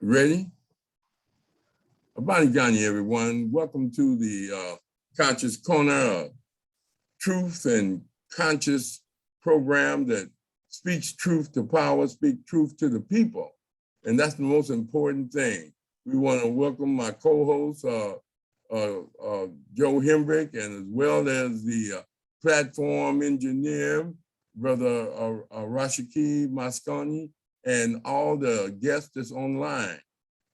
Ready? Abani Ghani, everyone. Welcome to the Conscious Corner, truth and conscious program that speaks truth to power, speaks truth to the people. And that's the most important thing. We want to welcome my co-host, Joe Hembrick, and as well as the platform engineer, Brother Rashiki Mascani, and all the guests that's online.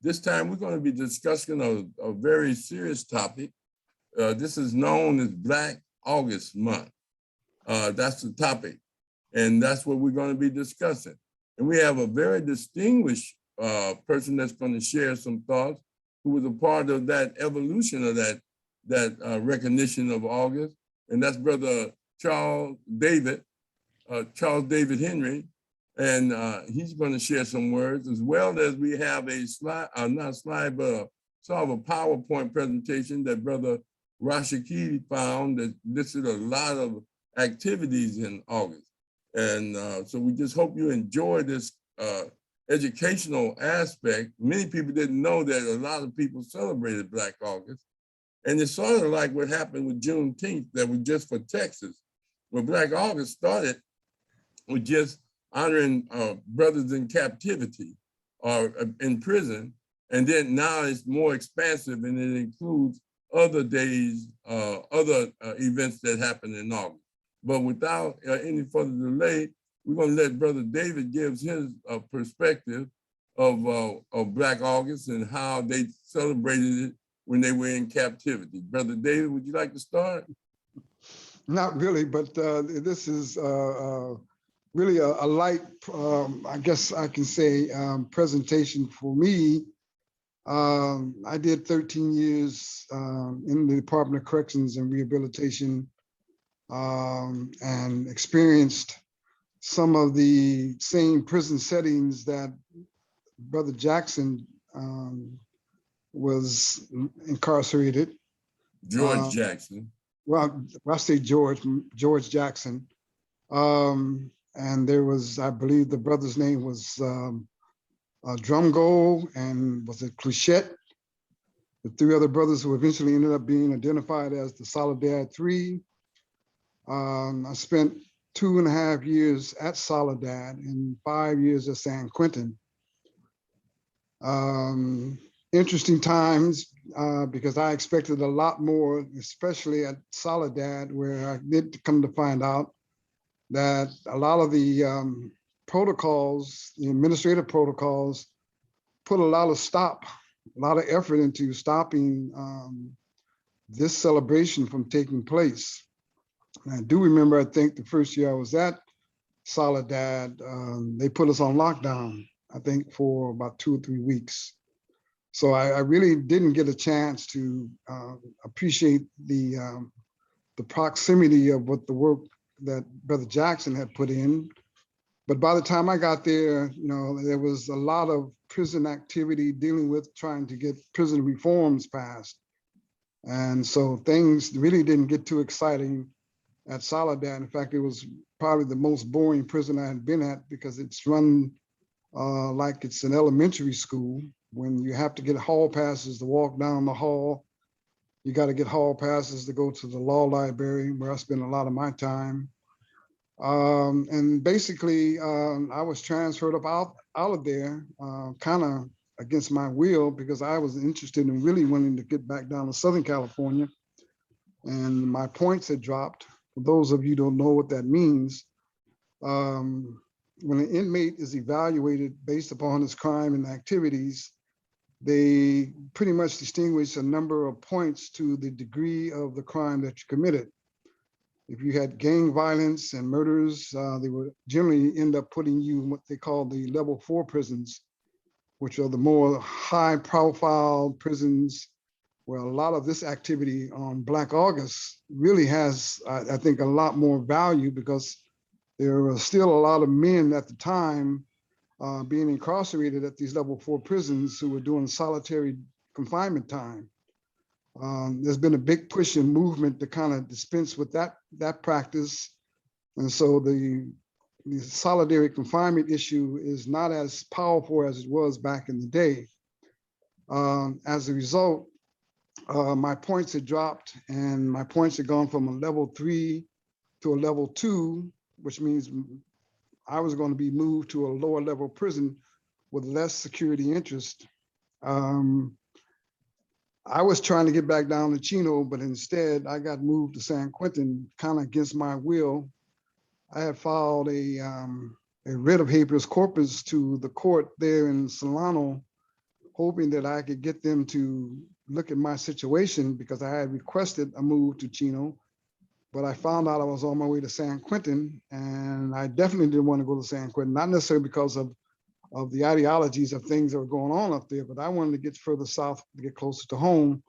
This time we're going to be discussing a very serious topic. This is known as Black August Month. That's the topic, and that's what we're going to be discussing. And we have a very distinguished person that's going to share some thoughts, who was a part of that evolution of that recognition of August, and that's Brother Charles David Henry. And he's going to share some words, as well as we have a slide, not slide, but sort of a PowerPoint presentation that Brother Rashiki found that listed a lot of activities in August. And so we just hope you enjoy this educational aspect. Many people didn't know that a lot of people celebrated Black August. And it's sort of like what happened with Juneteenth, that was just for Texas. When Black August started with just honoring brothers in captivity or in prison. And then now it's more expansive, and it includes other days, other events that happen in August. But without any further delay, we're going to let Brother David give his perspective of Black August and how they celebrated it when they were in captivity. Brother David, would you like to start? Not really, but this is really a light, I guess I can say, presentation for me. I did 13 years in the Department of Corrections and Rehabilitation, and experienced some of the same prison settings that Brother Jackson was incarcerated. George Jackson. Well, I say George Jackson. And there was, I believe the brother's name was Drumgold, and was it Cluchette? The three other brothers who eventually ended up being identified as the Soledad Three. I spent 2.5 years at Soledad and 5 years at San Quentin. Interesting times because I expected a lot more, especially at Soledad, where I did come to find out that a lot of the protocols, the administrative protocols, put a lot of effort into stopping this celebration from taking place. And I do remember, I think the first year I was at Soledad, they put us on lockdown, I think for about 2 or 3 weeks. So I really didn't get a chance to appreciate the proximity of what the work that Brother Jackson had put in. But by the time I got there, there was a lot of prison activity dealing with trying to get prison reforms passed. And so things really didn't get too exciting at Soledad. In fact, it was probably the most boring prison I had been at, because it's run like it's an elementary school. When you have to get hall passes to walk down the hall, you got to get hall passes to go to the law library, where I spend a lot of my time. And basically, I was transferred out of there, kind of against my will, because I was interested in really wanting to get back down to Southern California. And my points had dropped. For those of you who don't know what that means, when an inmate is evaluated based upon his crime and activities, they pretty much distinguish a number of points to the degree of the crime that you committed. If you had gang violence and murders, they would generally end up putting you in what they call the level 4 prisons, which are the more high profile prisons, where a lot of this activity on Black August really has, I think, a lot more value, because there were still a lot of men at the time being incarcerated at these level 4 prisons who were doing solitary confinement time. There's been a big push and movement to kind of dispense with that practice. And so the solitary confinement issue is not as powerful as it was back in the day. As a result, my points had dropped, and my points had gone from a level 3 to a level 2, which means I was going to be moved to a lower level prison with less security interest. I was trying to get back down to Chino, but instead I got moved to San Quentin, kind of against my will. I had filed a writ of habeas corpus to the court there in Solano, hoping that I could get them to look at my situation because I had requested a move to Chino, but I found out I was on my way to San Quentin, and I definitely didn't want to go to San Quentin, not necessarily because of the ideologies of things that were going on up there, but I wanted to get further south to get closer to home.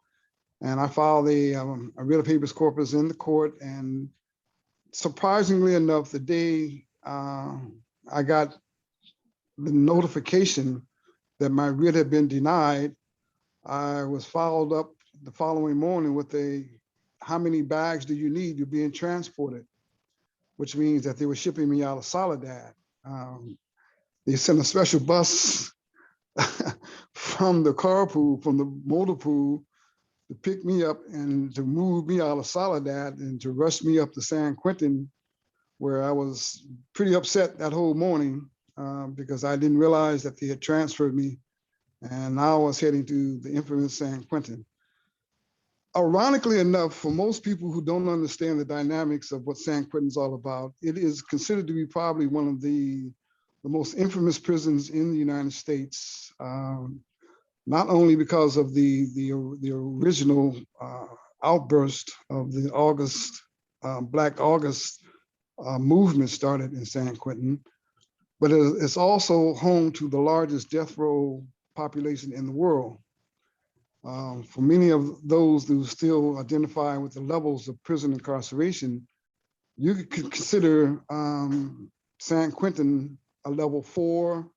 And I filed a writ of habeas corpus in the court, and surprisingly enough, the day I got the notification that my writ had been denied, I was followed up the following morning with how many bags do you need? You're being transported, which means that they were shipping me out of Soledad. They sent a special bus from the carpool, from the motor pool, to pick me up and to move me out of Soledad and to rush me up to San Quentin, where I was pretty upset that whole morning because I didn't realize that they had transferred me, and now I was heading to the infamous San Quentin. Ironically enough, for most people who don't understand the dynamics of what San Quentin's all about, it is considered to be probably one of the most infamous prisons in the United States, not only because of the original outburst of the Black August movement started in San Quentin, but it's also home to the largest death row population in the world. For many of those who still identify with the levels of prison incarceration, you could consider San Quentin a level 4,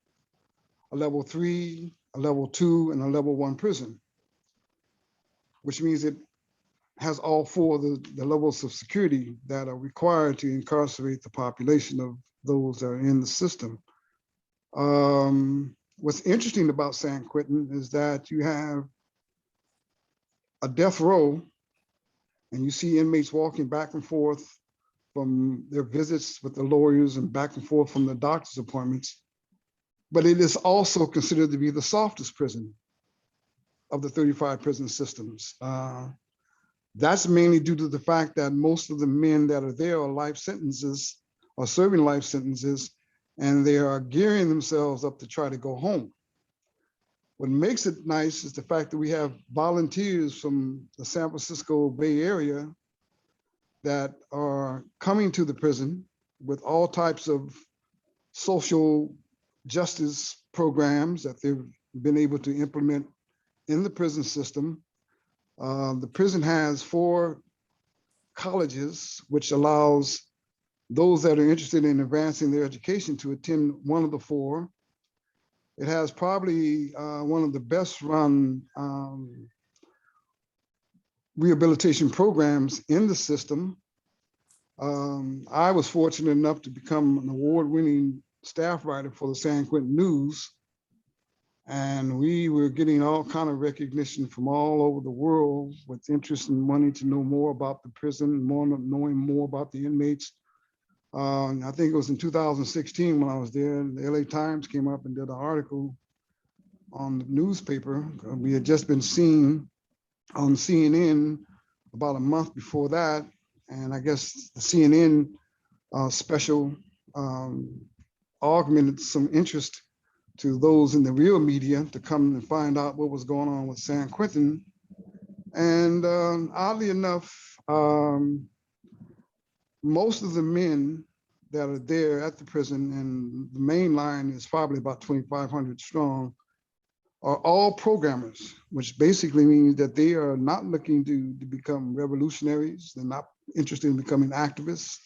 a level 3, a level 2, and a level 1 prison, which means it has all 4 of the levels of security that are required to incarcerate the population of those that are in the system. What's interesting about San Quentin is that you have a death row, and you see inmates walking back and forth from their visits with the lawyers and back and forth from the doctor's appointments. But it is also considered to be the softest prison of the 35 prison systems. That's mainly due to the fact that most of the men that are there are life sentences, or serving life sentences, and they are gearing themselves up to try to go home. What makes it nice is the fact that we have volunteers from the San Francisco Bay Area that are coming to the prison with all types of social justice programs that they've been able to implement in the prison system. The prison has 4 colleges, which allows those that are interested in advancing their education to attend one of the 4. It has probably one of the best run rehabilitation programs in the system. I was fortunate enough to become an award-winning staff writer for the San Quentin News, and we were getting all kind of recognition from all over the world with interest and wanting to know more about the prison, knowing more about the inmates. I think it was in 2016 when I was there, the LA Times came up and did an article on the newspaper. We had just been seen on CNN about a month before that, and I guess the CNN special augmented some interest to those in the real media to come and find out what was going on with San Quentin. And oddly enough, most of the men that are there at the prison, and the main line is probably about 2,500 strong, are all programmers, which basically means that they are not looking to become revolutionaries. They're not interested in becoming activists.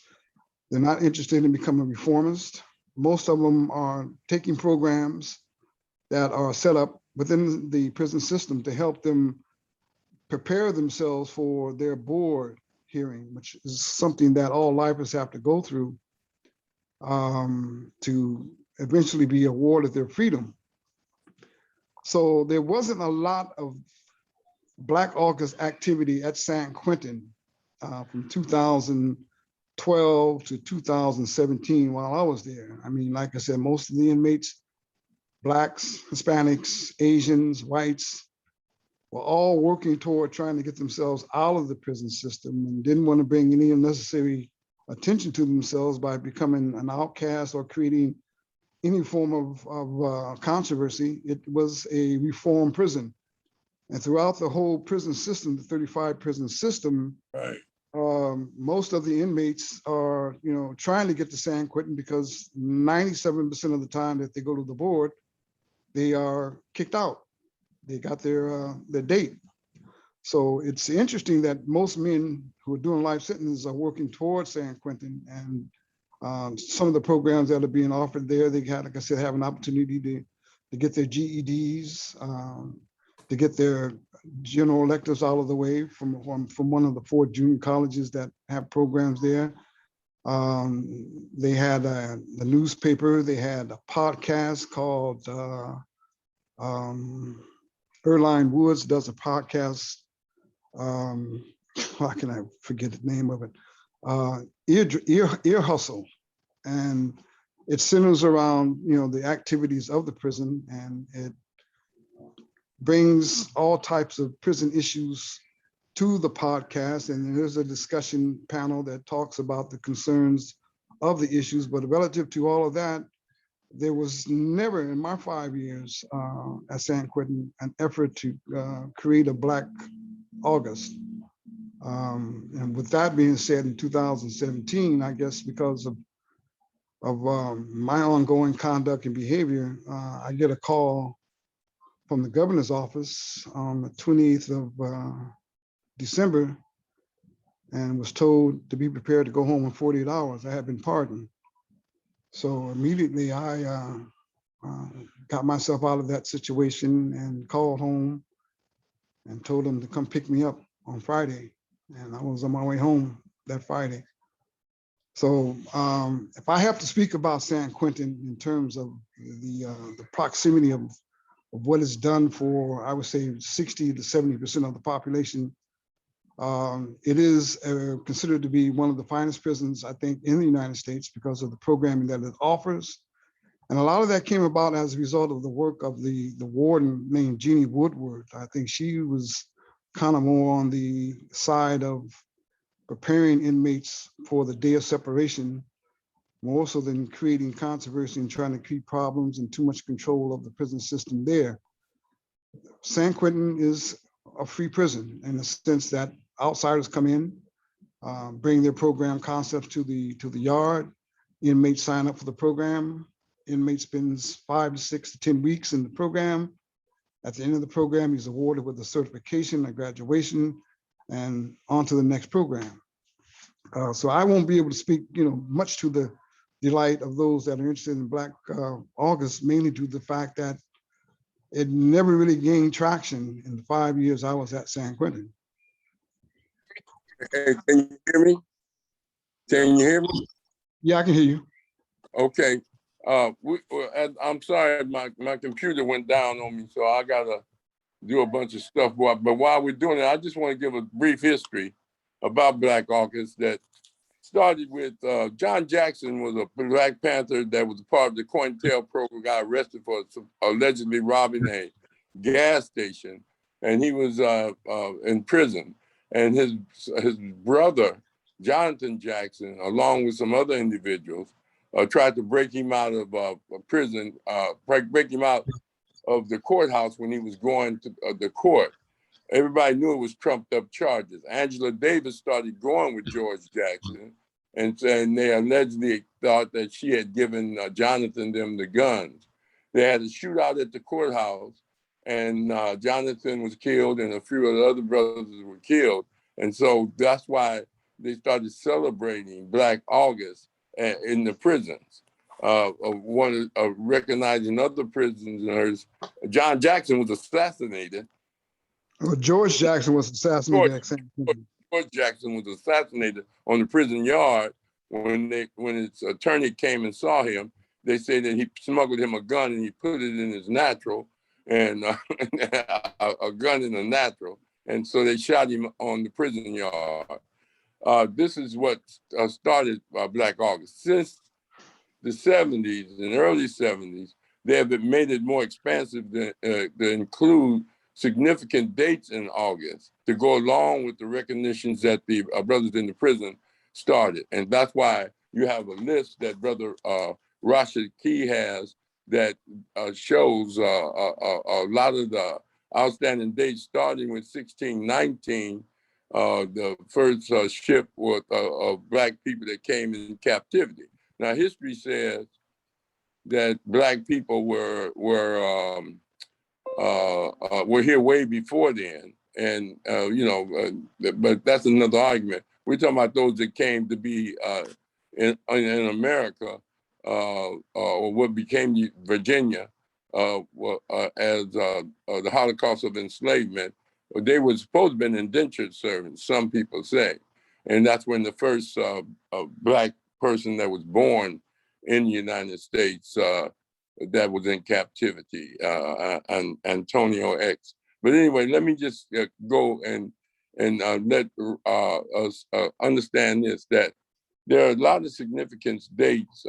They're not interested in becoming reformists. Most of them are taking programs that are set up within the prison system to help them prepare themselves for their board hearing, which is something that all lifers have to go through to eventually be awarded their freedom. So there wasn't a lot of Black August activity at San Quentin from 2012 to 2017 while I was there. I mean, like I said, most of the inmates, Blacks, Hispanics, Asians, whites, were all working toward trying to get themselves out of the prison system and didn't want to bring any unnecessary attention to themselves by becoming an outcast or creating any form of controversy. It was a reform prison. And throughout the whole prison system, the 35 prison system, Right. most of the inmates are, trying to get to San Quentin because 97% of the time that they go to the board, they are kicked out. They got their date. So it's interesting that most men who are doing life sentences are working towards San Quentin, and some of the programs that are being offered there, they had, like I said, have an opportunity to get their GEDs, to get their general electives out of the way from one of the 4 junior colleges that have programs there. They had the newspaper, they had a podcast called Erline Woods does a podcast. How can I forget the name of it? Ear Hustle. And it centers around, the activities of the prison, and it brings all types of prison issues to the podcast. And there's a discussion panel that talks about the concerns of the issues. But relative to all of that, there was never in my 5 years at San Quentin an effort to create a Black August. And with that being said, in 2017, I guess because of my ongoing conduct and behavior, I get a call from the governor's office on the 28th of December, and was told to be prepared to go home in 48 hours. I had been pardoned. So immediately I got myself out of that situation and called home and told them to come pick me up on Friday. And I was on my way home that Friday. So if I have to speak about San Quentin in terms of the proximity of what is done for, I would say 60 to 70% of the population, it is considered to be one of the finest prisons, I think, in the United States because of the programming that it offers. And a lot of that came about as a result of the work of the warden named Jeannie Woodward. I think she was kind of more on the side of preparing inmates for the day of separation, more so than creating controversy and trying to create problems and too much control of the prison system there. San Quentin is a free prison in the sense that outsiders come in, bring their program concepts to the yard. Inmates sign up for the program. Inmate spends 5 to 6 to 10 weeks in the program. At the end of the program, he's awarded with a certification, a graduation, and on to the next program. So I won't be able to speak, much to the delight of those that are interested in Black August, mainly due to the fact that it never really gained traction in the 5 years I was at San Quentin. Hey, can you hear me? Can you hear me? Yeah, I can hear you. Okay. I'm sorry, my computer went down on me, so I gotta do a bunch of stuff. But while we're doing it, I just want to give a brief history about Black August that started with John Jackson was a Black Panther that was part of the COINTELPRO program, got arrested for allegedly robbing a gas station, and he was in prison. And his brother, Jonathan Jackson, along with some other individuals, tried to break him out of prison, break him out of the courthouse when he was going to the court. Everybody knew it was trumped up charges. Angela Davis started going with George Jackson, and they allegedly thought that she had given Jonathan them the guns. They had a shootout at the courthouse, and Jonathan was killed, and a few of the other brothers were killed. And so that's why they started celebrating Black August in the prisons. Recognizing other prisoners. John Jackson was assassinated. Well, George Jackson was assassinated at San Quentin. George Jackson was assassinated on the prison yard. When his attorney came and saw him, they said that he smuggled him a gun and he put it in his natural. and a gun in a natural. And so they shot him on the prison yard. This is what started Black August. Since the 70s and early 70s, they have made it more expansive to include significant dates in August to go along with the recognitions that the brothers in the prison started. And that's why you have a list that Brother Rahh has that shows a lot of the outstanding dates, starting with 1619, the first ship with, of Black people that came in captivity. Now, history says that Black people were here way before then, and but that's another argument. We're talking about those that came to be in America, or what became Virginia, as the Holocaust of enslavement. They were supposed to be indentured servants, some people say, and that's when the first Black person that was born in the United States that was in captivity, Antonio X. But anyway, let me just go and let us understand this, that there are a lot of significant dates.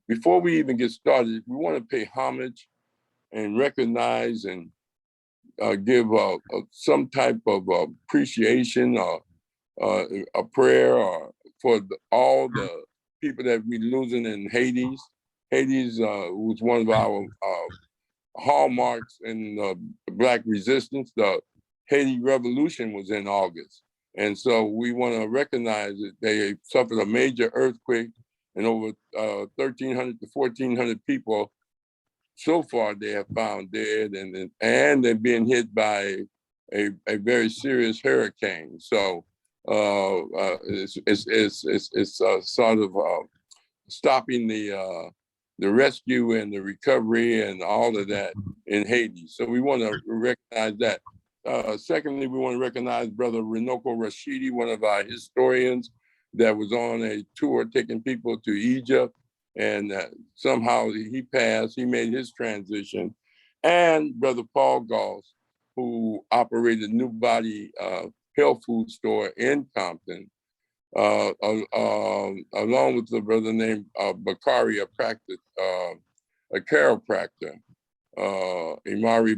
Before we even get started, we want to pay homage and recognize and give some type of appreciation or a prayer for all the people that we're losing in Haiti. Haiti was one of our hallmarks in Black resistance. The Haiti Revolution was in August. And so we want to recognize that they suffered a major earthquake, and over 1,300 to 1,400 people so far they have found dead, and they're being hit by a very serious hurricane. So it's sort of stopping the rescue and the recovery and all of that in Haiti. So we want to recognize that. Secondly, we want to recognize Brother Runoko Rashidi, one of our historians that was on a tour taking people to Egypt, and somehow he passed, he made his transition. And Brother Paul Goss, who operated New Body Health Food Store in Compton, along with the brother named Bakari, a chiropractor, Imari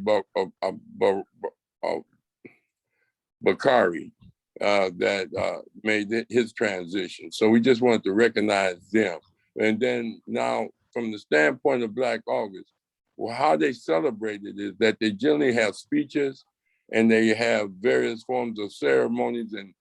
Bakari, that made his transition. So we just wanted to recognize them. And then now, from the standpoint of Black August, well, how they celebrate it is that they generally have speeches, and they have various forms of ceremonies and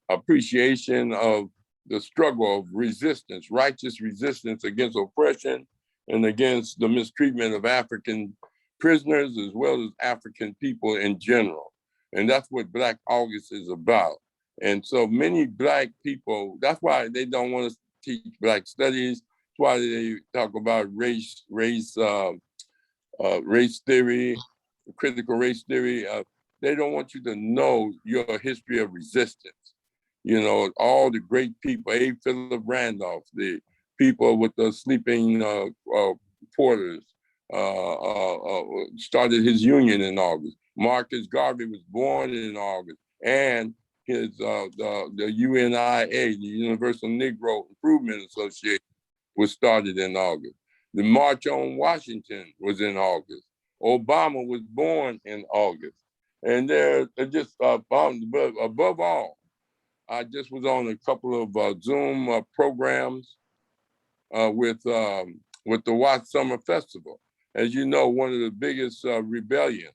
appreciation of the struggle of resistance, righteous resistance against oppression and against the mistreatment of African prisoners as well as African people in general. And that's what Black August is about. And so many Black people, that's why they don't want to teach Black studies. That's why they talk about race theory, critical race theory. They don't want you to know your history of resistance. You know, all the great people, A. Philip Randolph, the people with the sleeping porters, started his union in August. Marcus Garvey was born in August, and his the UNIA, the Universal Negro Improvement Association, was started in August. The March on Washington was in August. Obama was born in August. And they're just above all, I just was on a couple of Zoom programs with the Watts Summer Festival. As you know, one of the biggest rebellions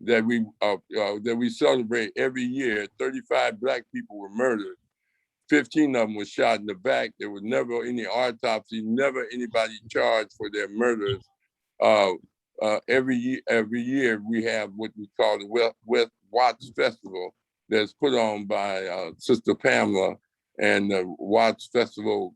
that we celebrate every year. 35 Black people were murdered. 15 of them were shot in the back. There was never any autopsy, never anybody charged for their murders. Every year we have what we call the West Watts Festival that's put on by Sister Pamela and the Watts Festival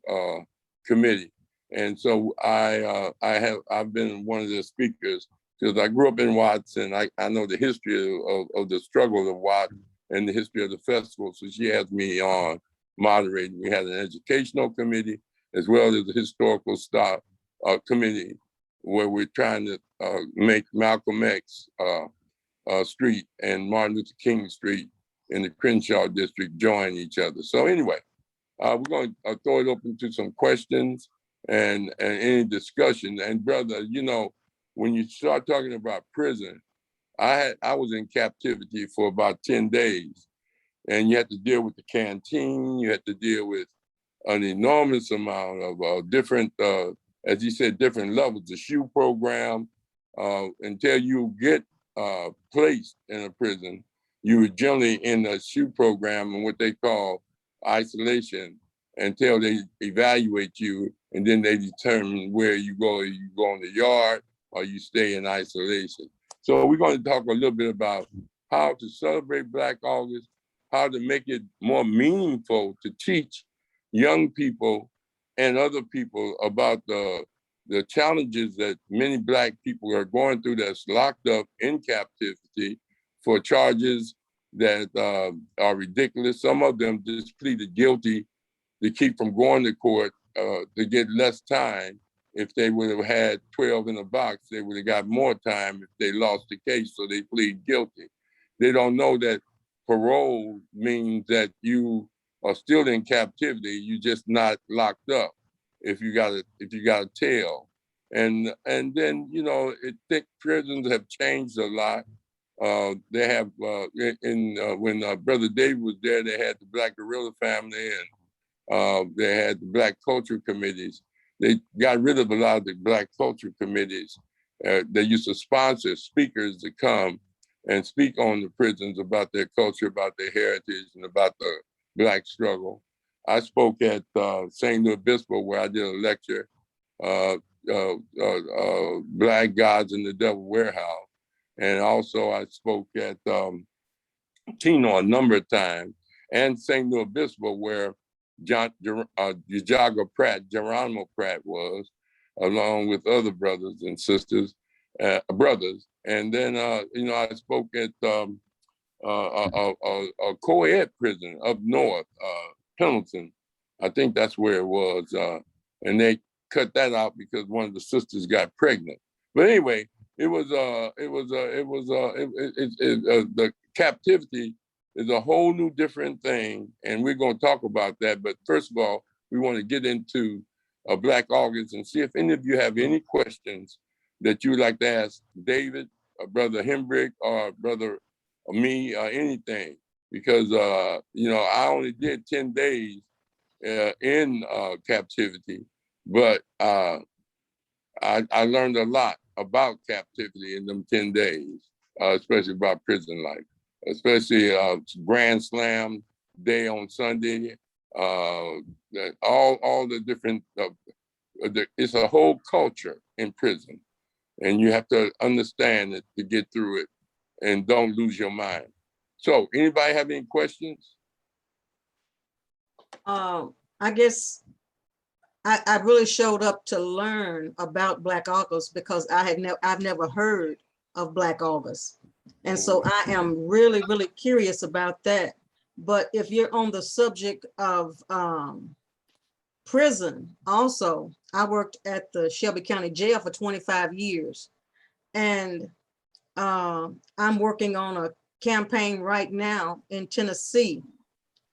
Committee. And so I've been one of the speakers because I grew up in Watts, and I know the history of the struggle of Watts and the history of the festival. So she has me on moderating. We had an educational committee as well as a historical staff committee. where we're trying to make Malcolm X Street and Martin Luther King Street in the Crenshaw district join each other. So anyway, we're going to throw it open to some questions and any discussion. And brother, you know, when you start talking about prison, I was in captivity for about 10 days, and you had to deal with the canteen. You had to deal with an enormous amount of different, as you said, different levels. The SHU program, until you get placed in a prison, you were generally in the SHU program and what they call isolation until they evaluate you, and then they determine where you go. You go in the yard or you stay in isolation. So we're going to talk a little bit about how to celebrate Black August, how to make it more meaningful to teach young people and other people about the challenges that many Black people are going through that's locked up in captivity for charges that are ridiculous. Some of them just pleaded guilty to keep from going to court to get less time. If they would have had 12 in a box, they would have got more time if they lost the case, so they plead guilty. They don't know that parole means that you are still in captivity, you're just not locked up if you got a tail. And then, you know, I think prisons have changed a lot. They have, when Brother David was there, they had the Black Guerrilla family and they had the Black Culture Committees. They got rid of a lot of the Black Culture Committees. They used to sponsor speakers to come and speak on the prisons about their culture, about their heritage, and about the Black struggle. I spoke at St. Louis Obispo, where I did a lecture, Black Gods in the Devil Warehouse. And also I spoke at Tino a number of times, and St. Louis Obispo, where Geronimo Pratt was, along with other brothers and sisters, brothers. And then, you know, I spoke at a co-ed prison up north, Pendleton. I think that's where it was. And they cut that out because one of the sisters got pregnant. But anyway, the captivity is a whole new different thing, and we're going to talk about that. But first of all, we want to get into Black August and see if any of you have any questions that you would like to ask David, Brother Hembrick, or Brother me, or anything. Because, you know, I only did 10 days in captivity, but I learned a lot about captivity in them 10 days, especially about prison life. Especially Grand Slam Day on Sunday, all the different, it's a whole culture in prison, and you have to understand it to get through it, and don't lose your mind. So, anybody have any questions? I guess I really showed up to learn about Black August because I've never heard of Black August. And so I am really, really curious about that. But if you're on the subject of prison, also, I worked at the Shelby County Jail for 25 years. And I'm working on a campaign right now in Tennessee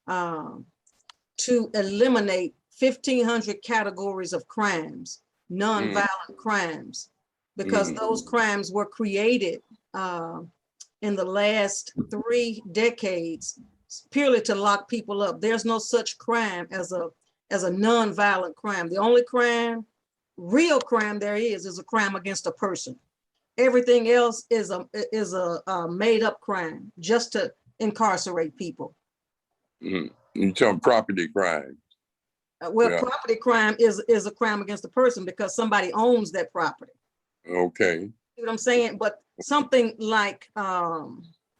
to eliminate 1,500 categories of crimes, nonviolent crimes, because those crimes were created in the last 3 decades purely to lock people up. There's no such crime as a nonviolent crime. The only crime, real crime there is a crime against a person. Everything else is a made up crime just to incarcerate people. You talk property crime. Well, yeah. Property crime is a crime against a person because somebody owns that property. Okay. You know what I'm saying? But something like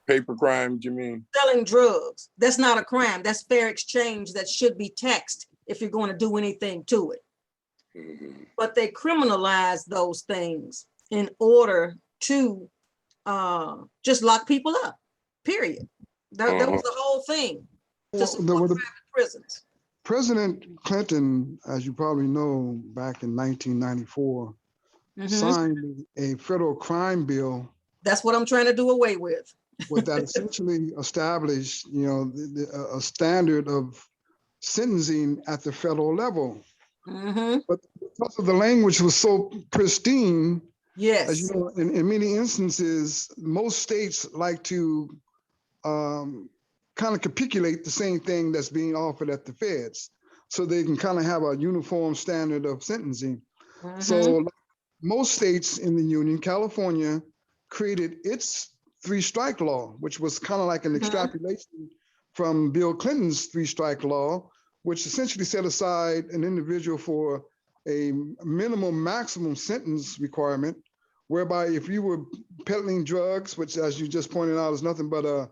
paper crime, you mean? Selling drugs. That's not a crime. That's fair exchange that should be taxed if you're going to do anything to it. But they criminalize those things in order to just lock people up, period. That was the whole thing. To support private prisons. President Clinton, as you probably know, back in 1994, signed a federal crime bill That's what I'm trying to do away with. that essentially established, a standard of sentencing at the federal level. But because of the language was so pristine, as you Yes. know, in many instances, most states like to kind of capitulate the same thing that's being offered at the feds, so they can kind of have a uniform standard of sentencing. So most states in the union, California created its three-strike law, which was kind of like an extrapolation from Bill Clinton's three-strike law, which essentially set aside an individual for a minimum maximum sentence requirement, whereby if you were peddling drugs, which as you just pointed out is nothing but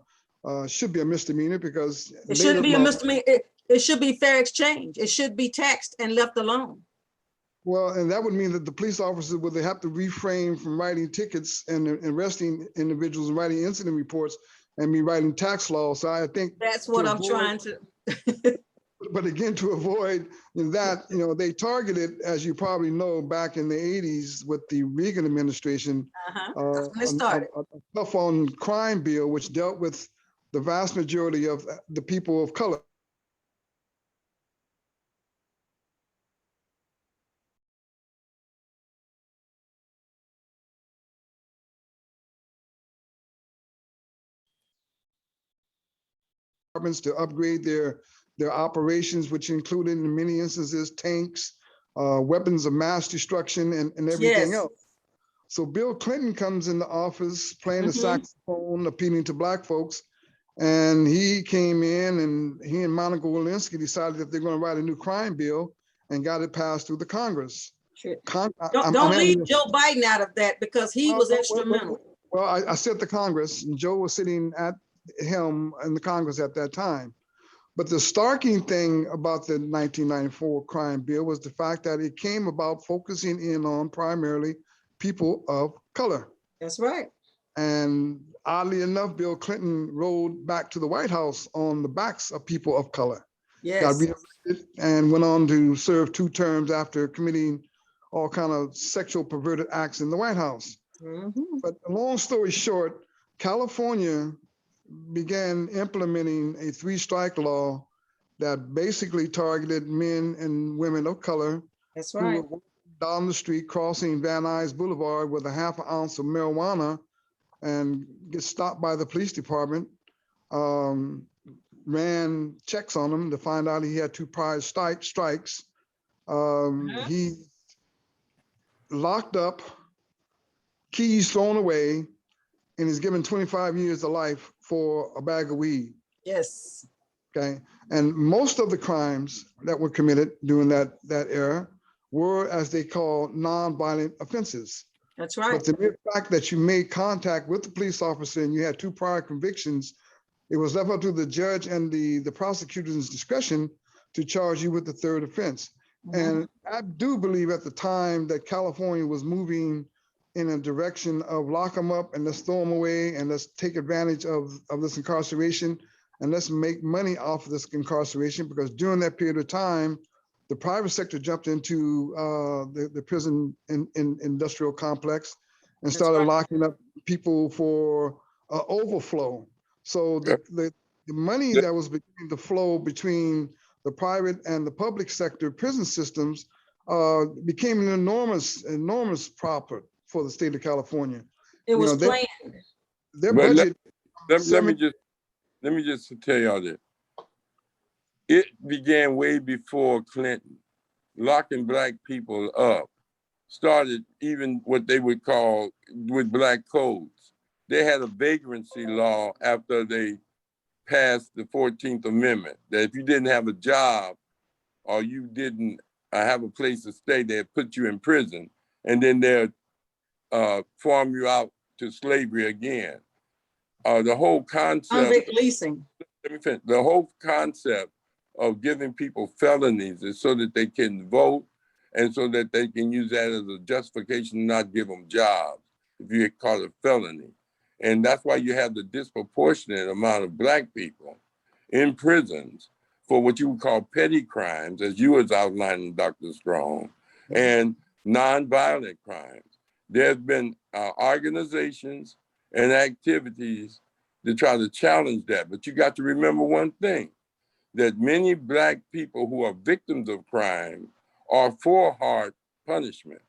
should be a misdemeanor, because it shouldn't be a misdemeanor. It should be fair exchange. It should be taxed and left alone. Well, and that would mean that the police officers would have to refrain from writing tickets and arresting individuals and writing incident reports and be writing tax laws. So I think that's what I'm trying to. But again, to avoid that, they targeted, as you probably know, back in the 80s with the Reagan administration, a tough on crime bill, which dealt with the vast majority of the people of color. To upgrade their operations, which included in many instances tanks, weapons of mass destruction, and everything else. So Bill Clinton comes into office playing the saxophone, appealing to Black folks, and he came in and he and Monica Lewinsky decided that they're going to write a new crime bill and got it passed through the Congress. Don't leave Joe Biden out of that, because he was instrumental. Well, I said the Congress, and Joe was sitting at him in the Congress at that time. But the starking thing about the 1994 crime bill was the fact that it came about focusing in on primarily people of color. That's right. And oddly enough, Bill Clinton rode back to the White House on the backs of people of color. Yes. Got reelected and went on to serve 2 terms after committing all kind of sexual perverted acts in the White House. But long story short, California began implementing a 3-strike law that basically targeted men and women of color. That's right. Who were down the street crossing Van Nuys Boulevard with a half an ounce of marijuana and get stopped by the police department, ran checks on him to find out he had 2 prior strikes. He locked up, keys thrown away, and is given 25 years to life for a bag of weed. Yes. Okay. And most of the crimes that were committed during that era were, as they call, non-violent offenses. That's right. But the mere fact that you made contact with the police officer and you had 2 prior convictions, it was left up to the judge and the prosecutor's discretion to charge you with the 3rd offense. And I do believe at the time that California was moving in a direction of lock them up and let's throw them away and let's take advantage of this incarceration and let's make money off of this incarceration, because during that period of time, the private sector jumped into the prison industrial complex and started locking up people for overflow. So the money that was beginning to flow between the private and the public sector prison systems became an enormous profit for the state of California. It was planned. Their budget. Let me just tell y'all this. It began way before Clinton. Locking Black people up started even what they would call with Black codes. They had a vagrancy law after they passed the 14th Amendment, that if you didn't have a job or you didn't have a place to stay, they'd put you in prison, and then they'd farm you out to slavery again. The whole concept— Convict leasing. Let me finish. The whole concept of giving people felonies is so that they can vote and so that they can use that as a justification to not give them jobs if you get caught a felony. And that's why you have the disproportionate amount of Black people in prisons for what you would call petty crimes, as you was outlining, Dr. Strong, and nonviolent crimes. there's been organizations and activities to try to challenge that. But you got to remember one thing, that many Black people who are victims of crime are for hard punishment.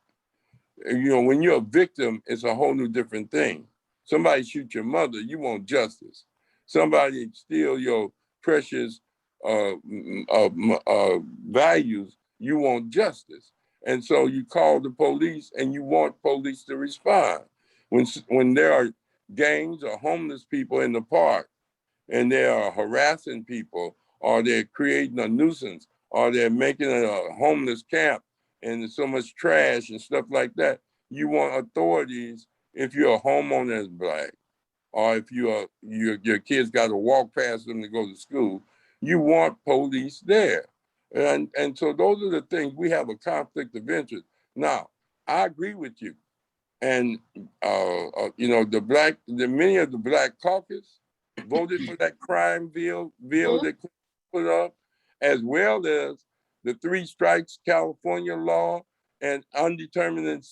You know, when you're a victim, it's a whole new different thing. Somebody shoot your mother, you want justice. Somebody steal your precious values, you want justice. And so you call the police and you want police to respond. When there are gangs or homeless people in the park and they are harassing people, or they're creating a nuisance, or they're making a homeless camp and there's so much trash and stuff like that, you want authorities, if you're a homeowner that's Black, or if your kids got to walk past them to go to school, you want police there. And so those are the things. We have a conflict of interest. Now, I agree with you. And you know, many of the Black caucus voted for that crime bill that put up, as well as the 3 strikes California law and determinate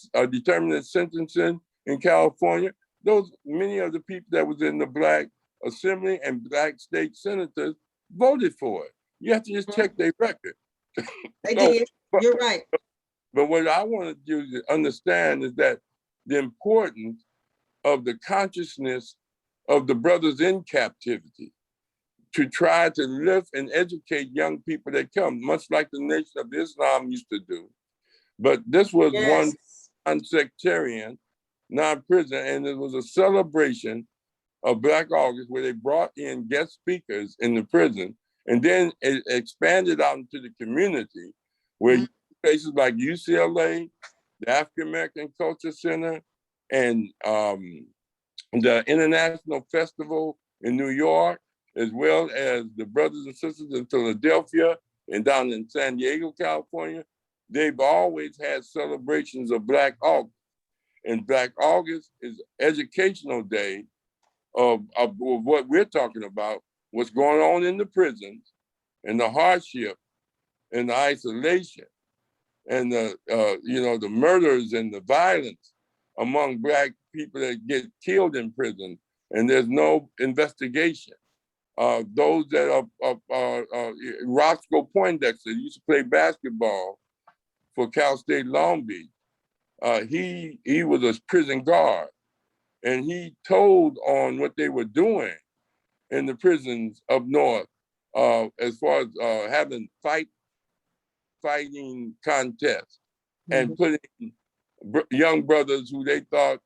sentencing in California. Those many of the people that was in the Black Assembly and Black state senators voted for it. You have to just check their record. They did. You're right. But what I want you to understand is that the importance of the consciousness of the brothers in captivity, to try to lift and educate young people that come, much like the Nation of Islam used to do. But this was one non-sectarian, non-prison, and it was a celebration of Black August where they brought in guest speakers in the prison, and then it expanded out into the community where places like UCLA, the African American Culture Center, and the International Festival in New York, as well as the brothers and sisters in Philadelphia and down in San Diego, California, they've always had celebrations of Black August. And Black August is educational day of what we're talking about, what's going on in the prisons and the hardship and the isolation and the murders and the violence among Black people that get killed in prison, and there's no investigation. Those that are Roscoe Poindexter used to play basketball for Cal State Long Beach. He was a prison guard, and he told on what they were doing in the prisons up north, as far as having fighting contests and putting young brothers who they thought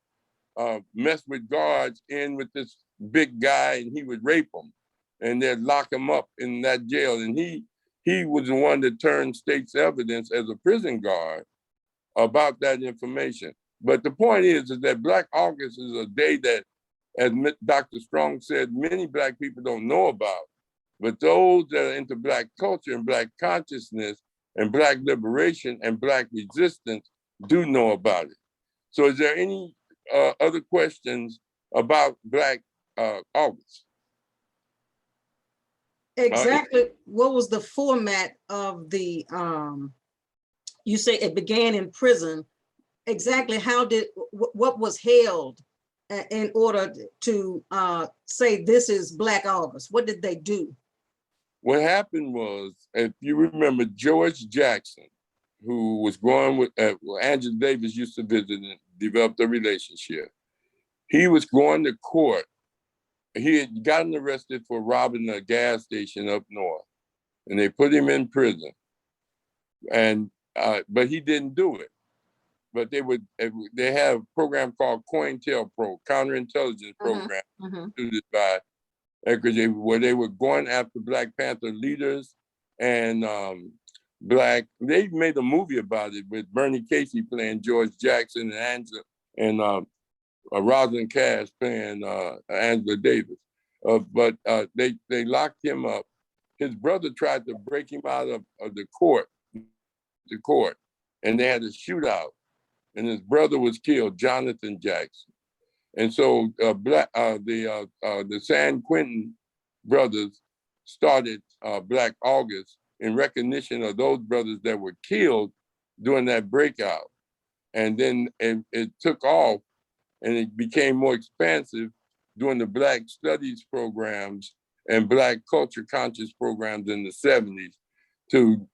messed with guards in with this big guy, and he would rape them, and they'd lock him up in that jail. And he was the one that turned state's evidence as a prison guard about that information. But the point is that Black August is a day that, as Dr. Strong said, many Black people don't know about, but those that are into Black culture and Black consciousness and Black liberation and Black resistance do know about it. So is there any other questions about Black August? Exactly. What was the format of the, you say it began in prison. Exactly what was held in order to say this is Black August? What did they do? What happened was, if you remember, George Jackson, who was going with, Angela Davis used to visit and developed a relationship. He was going to court. He had gotten arrested for robbing a gas station up north, and they put him in prison. And but he didn't do it. But they have a program called COINTELPRO, counterintelligence program, by where they were going after Black Panther leaders and they made a movie about it with Bernie Casey playing George Jackson and Angela and Rosalind Cash playing Angela Davis. But they locked him up. His brother tried to break him out of the court, and they had a shootout, and his brother was killed, Jonathan Jackson. And so the San Quentin brothers started Black August in recognition of those brothers that were killed during that breakout. And then it took off and it became more expansive during the Black Studies programs and Black culture conscious programs in the 70s to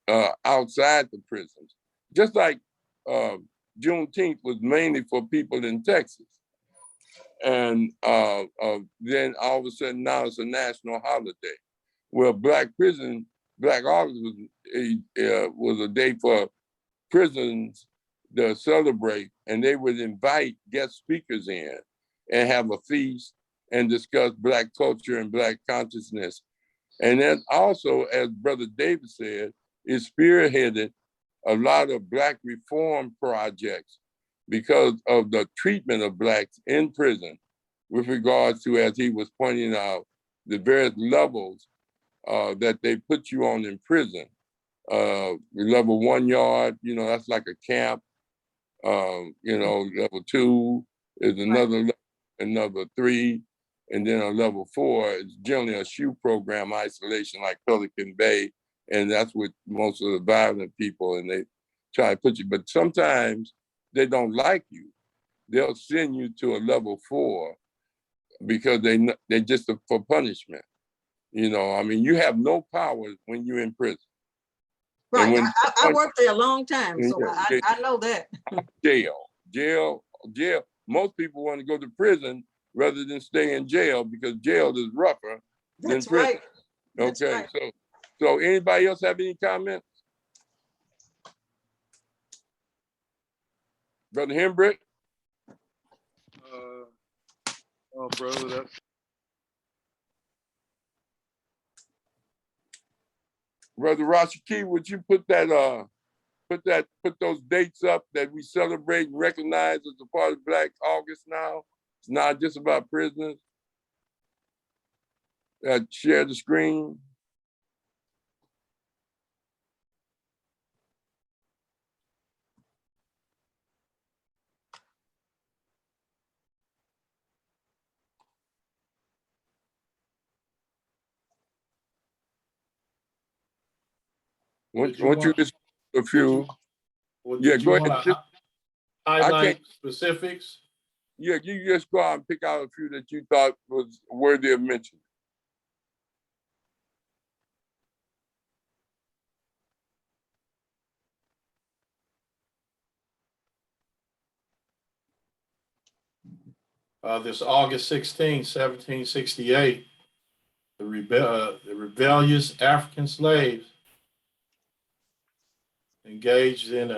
outside the prisons. Just like Juneteenth was mainly for people in Texas. And then all of a sudden now it's a national holiday. Well, Black August was a day for prisons to celebrate, and they would invite guest speakers in and have a feast and discuss Black culture and Black consciousness. And then also, as Brother David said, it spearheaded a lot of Black reform projects because of the treatment of Blacks in prison with regards to, as he was pointing out, the various levels that they put you on in prison. Level 1 yard, that's like a camp. Level 2 is another level, another 3. And then on level 4, it's generally a SHU program, isolation, like Pelican Bay. And that's with most of the violent people, and they try to put you, but sometimes they don't like you. They'll send you to a level 4 because they just for punishment. You have no power when you're in prison. Right, I worked there a long time, so I know that. Jail. Most people want to go to prison rather than stay in jail because jail is rougher than prison. Right. That's okay, right. So anybody else have any comments? Brother Hembrick? Oh, brother, that's... Brother Rashaki, would you put those dates up that we celebrate and recognize as a part of Black August now? It's not just about prisoners. Share the screen. Once you just a few. Yeah, go ahead. Highlight specifics. Yeah, you just go out and pick out a few that you thought was worthy of mention. This August 16, 1768, the rebellious African slaves engaged in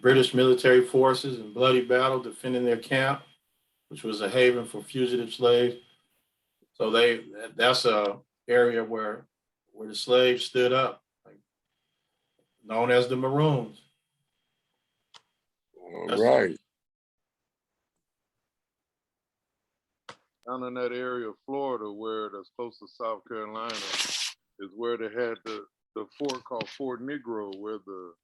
British military forces in bloody battle defending their camp, which was a haven for fugitive slaves. So that's a area where the slaves stood up, known as the Maroons. All right. Down in that area of Florida where that's close to South Carolina is where they had the fort called Fort Negro, where the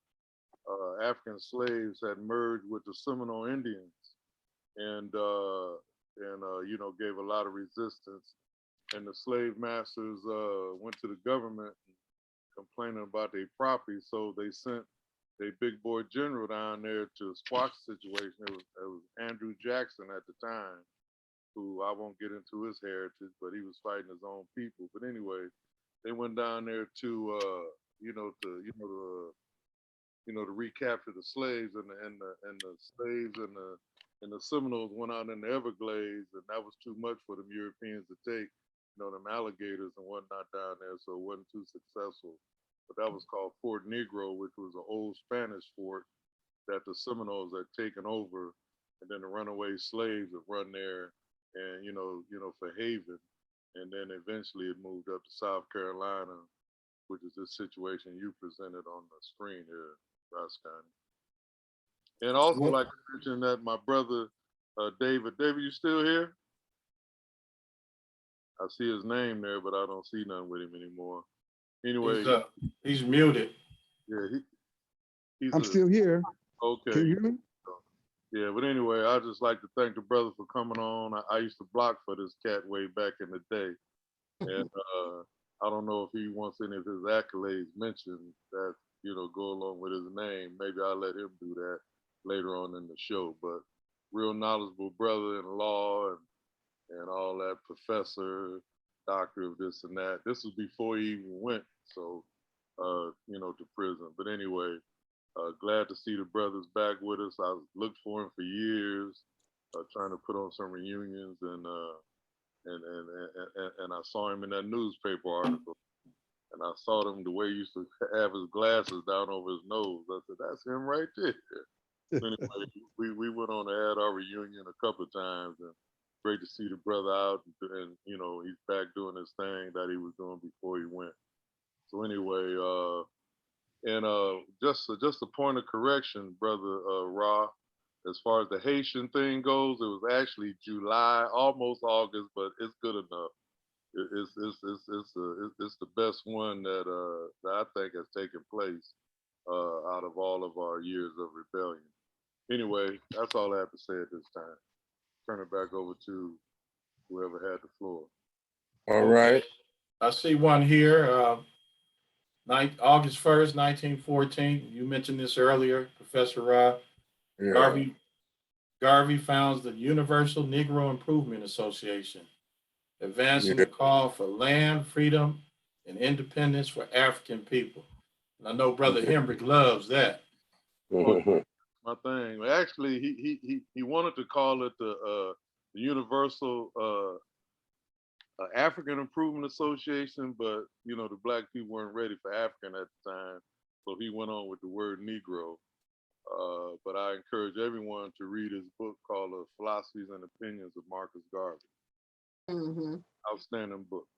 African slaves had merged with the Seminole Indians and gave a lot of resistance. And the slave masters went to the government complaining about their property, so they sent their big boy general down there to squash the situation. It was Andrew Jackson at the time, who I won't get into his heritage, but he was fighting his own people. But anyway, they went down there to recapture the slaves, and the slaves and the Seminoles went out in the Everglades, and that was too much for them Europeans to take, them alligators and whatnot down there, so it wasn't too successful. But that was called Fort Negro, which was an old Spanish fort that the Seminoles had taken over, and then the runaway slaves would run there and for haven, and then eventually it moved up to South Carolina, which is this situation you presented on the screen here, Ross County. And also, like I mentioned, that my brother David, you still here? I see his name there, but I don't see nothing with him anymore. Anyway, he's muted. Yeah, I'm still here. Okay. Can you hear me? Yeah, but anyway, I'd just like to thank the brother for coming on. I used to block for this cat way back in the day. And I don't know if he wants any of his accolades mentioned that, go along with his name. Maybe I'll let him do that. later on in the show. But real knowledgeable brother in law and all that, professor, doctor of this and that. This was before he even went, so to prison. But anyway, glad to see the brothers back with us. I looked for him for years, trying to put on some reunions, and I saw him in that newspaper article, and I saw him the way he used to have his glasses down over his nose. I said, "That's him right there." Anyway, we went on to add our reunion a couple of times, and great to see the brother out, and he's back doing his thing that he was doing before he went. So anyway, just a point of correction, brother Rahh. As far as the Haitian thing goes, it was actually July, almost August, but it's good enough. It's the best one that I think has taken place out of all of our years of rebellion. Anyway, that's all I have to say at this time. Turn it back over to whoever had the floor. All right. I see one here. August 1st, 1914. You mentioned this earlier, Professor Rahh. Yeah. Garvey founds the Universal Negro Improvement Association, advancing the call for land, freedom, and independence for African people. And I know Brother Hembrick loves that. My thing. Actually, he wanted to call it the Universal African Improvement Association, but the black people weren't ready for African at the time, so he went on with the word Negro. But I encourage everyone to read his book called Philosophies and Opinions of Marcus Garvey. Mm-hmm. Outstanding book.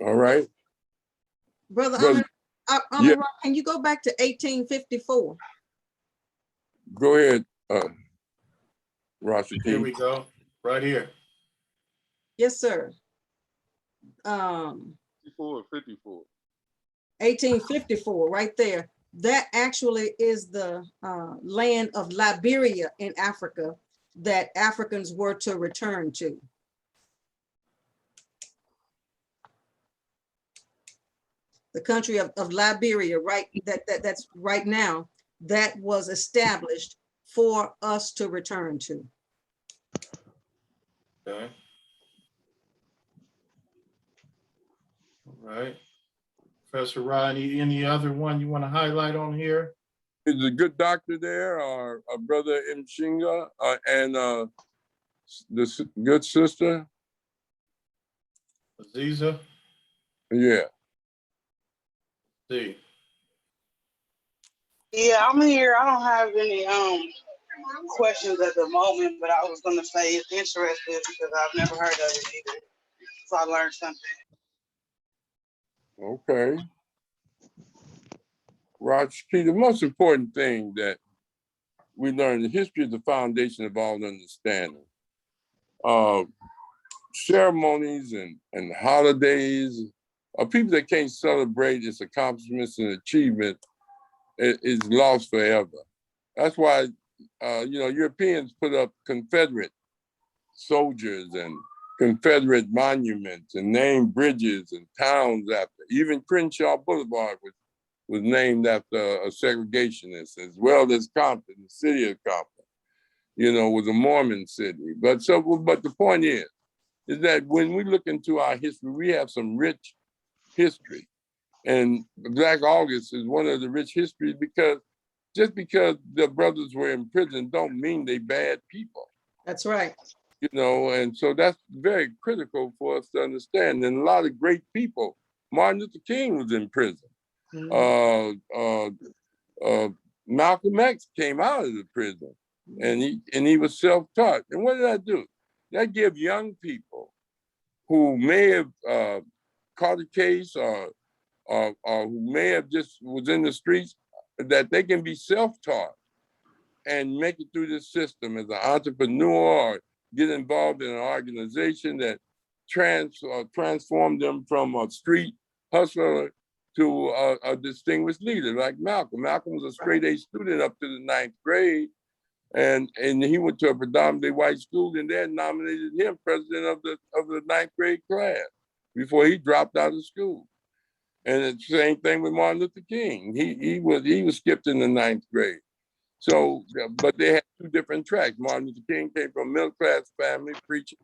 All right. Brother, yeah. can you go back to 1854? Go ahead, Rashid. Here we go, right here. Yes, sir. 54, 54. 1854, right there. That actually is the land of Liberia in Africa that Africans were to return to. The country of Liberia, right? That's right now, that was established for us to return to. Okay. All right. Professor Rahh, any other one you want to highlight on here? Is a good doctor there, or Brother Mshinga, and the good sister? Aziza? Yeah. See. Yeah, I'm here. I don't have any questions at the moment, but I was gonna say it's interesting because I've never heard of it either. So I learned something. Okay. Raj, the most important thing that we learn, history is the foundation of all understanding. Ceremonies and holidays, people that can't celebrate its accomplishments and achievement is lost forever. That's why, Europeans put up Confederate soldiers and Confederate monuments and named bridges and towns after. Even Crenshaw Boulevard was named after a segregationist, as well as Compton, the city of Compton, was a Mormon city. But the point is that when we look into our history, we have some rich history. And Black August is one of the rich histories because just because the brothers were in prison don't mean they bad people. That's right. And so that's very critical for us to understand. And a lot of great people, Martin Luther King was in prison. Malcolm X came out of the prison and he was self-taught. And what did that do? That give young people who may have caught a case or who may have just was in the streets, that they can be self-taught and make it through this system as an entrepreneur or get involved in an organization that transformed them from a street hustler to a distinguished leader like Malcolm. Malcolm was a straight A student up to the 9th grade, and he went to a predominantly white school, and they nominated him president of the 9th grade class before he dropped out of school. And it's the same thing with Martin Luther King. He was skipped in the 9th grade. So, but they had two different tracks. Martin Luther King came from a middle-class family, preaching.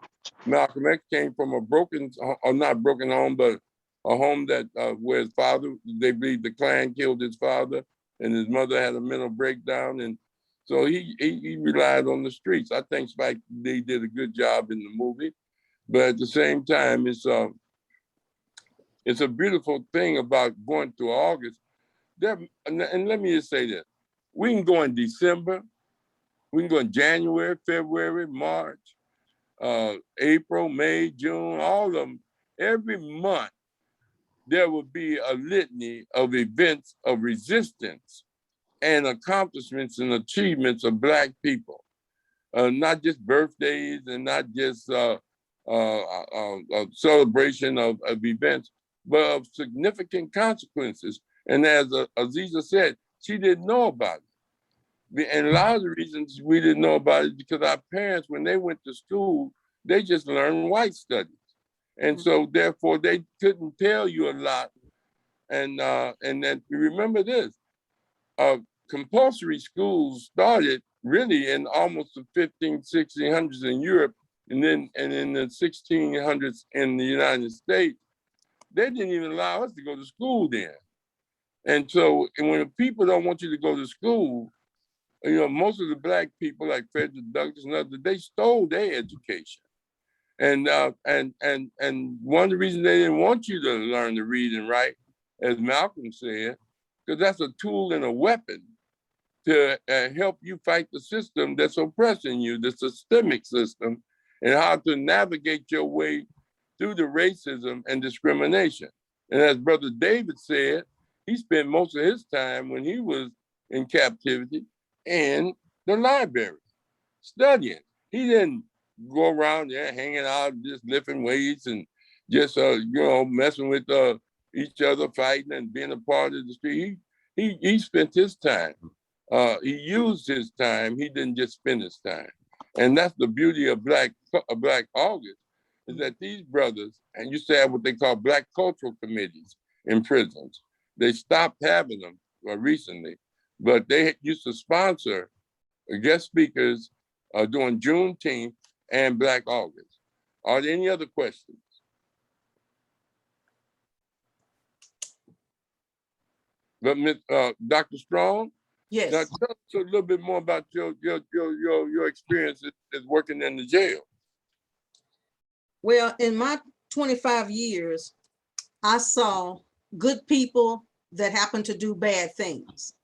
Malcolm X came from a broken, or not broken home, but a home that where his father, they believe the Klan killed his father, and his mother had a mental breakdown, and so he relied on the streets. I think Spike Lee did a good job in the movie, but at the same time, it's a beautiful thing about going through August. There, and let me just say this: we can go in December, we can go in January, February, March, April, May, June, all of them. Every month, there will be a litany of events of resistance and accomplishments and achievements of Black people, not just birthdays and not just a celebration of events, but of significant consequences. And as Aziza said, she didn't know about it. And a lot of the reasons we didn't know about it because our parents, when they went to school, they just learned white studies. And so therefore they couldn't tell you a lot. And then remember this, compulsory schools started really in almost the 1600s in Europe, and then in the 1600s in the United States. They didn't even allow us to go to school then. And so and when people don't want you to go to school, most of the Black people like Frederick Douglass and others, they stole their education. And one of the reasons they didn't want you to learn to read and write, as Malcolm said, because that's a tool and a weapon to help you fight the system that's oppressing you, the systemic system, and how to navigate your way through the racism and discrimination. And as Brother David said, he spent most of his time when he was in captivity in the library, studying. He didn't go around there hanging out, just lifting weights and just, messing with each other, fighting and being a part of the street. He spent his time. He used his time. He didn't just spend his time. And that's the beauty of Black August, is that these brothers, and used to have what they call Black cultural committees in prisons. They stopped having them recently, but they used to sponsor guest speakers during Juneteenth and Black August. Are there any other questions? But Dr. Strong, Yes. now tell us a little bit more about your experience as working in the jail. Well, in my 25 years, I saw good people that happened to do bad things.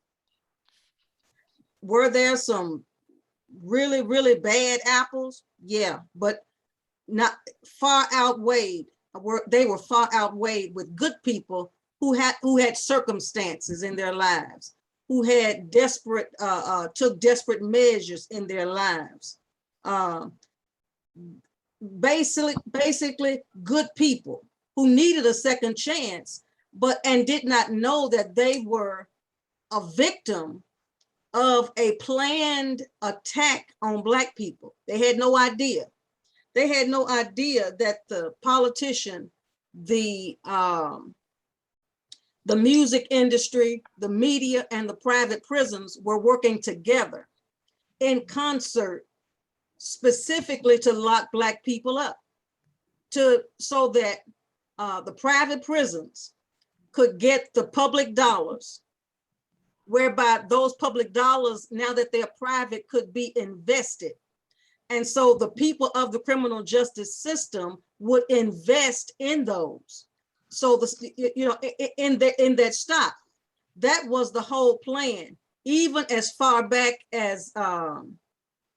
Were there some really, really bad apples? Yeah, but not far outweighed. They were far outweighed with good people who had circumstances in their lives, who had took desperate measures in their lives. Basically good people who needed a second chance, and did not know that they were a victim of a planned attack on Black people. They had no idea. They had no idea that the politician, the music industry, the media, and the private prisons were working together in concert, specifically to lock Black people up, so that the private prisons could get the public dollars, whereby those public dollars, now that they're private, could be invested. And so the people of the criminal justice system would invest in those. So in that stock, that was the whole plan. Even as far back as the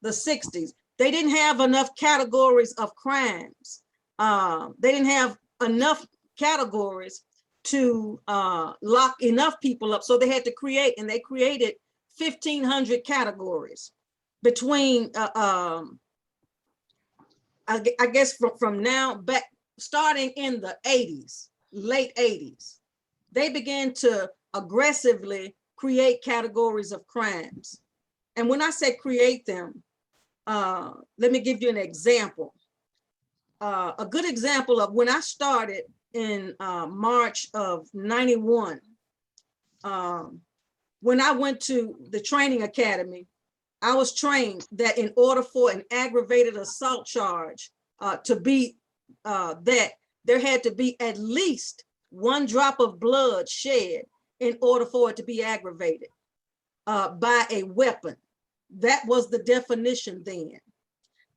60s, they didn't have enough categories of crimes. They didn't have enough categories to lock enough people up. So they had to create, and they created 1,500 categories between, I guess from now back, starting in the 80s, late 80s, they began to aggressively create categories of crimes. And when I say create them, let me give you an example. A good example of when I started in March of '91, when I went to the training academy, I was trained that in order for an aggravated assault charge to be that, there had to be at least 1 drop of blood shed in order for it to be aggravated by a weapon. That was the definition then.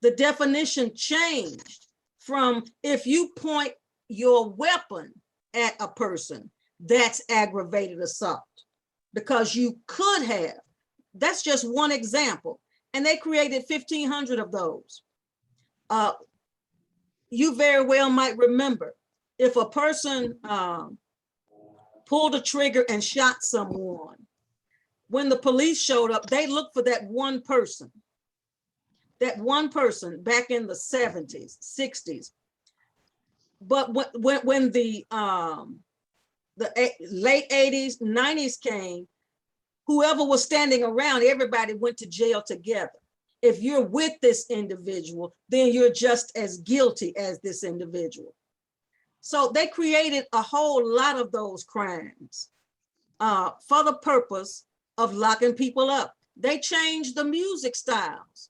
The definition changed from if you point your weapon at a person, that's aggravated assault, because you could have. That's just one example. And they created 1,500 of those. You very well might remember if a person pulled a trigger and shot someone, when the police showed up, they looked for that one person. That one person back in the 70s, 60s. But when the late 80s, 90s came, whoever was standing around, everybody went to jail together. If you're with this individual, then you're just as guilty as this individual. So they created a whole lot of those crimes for the purpose of locking people up. They changed the music styles.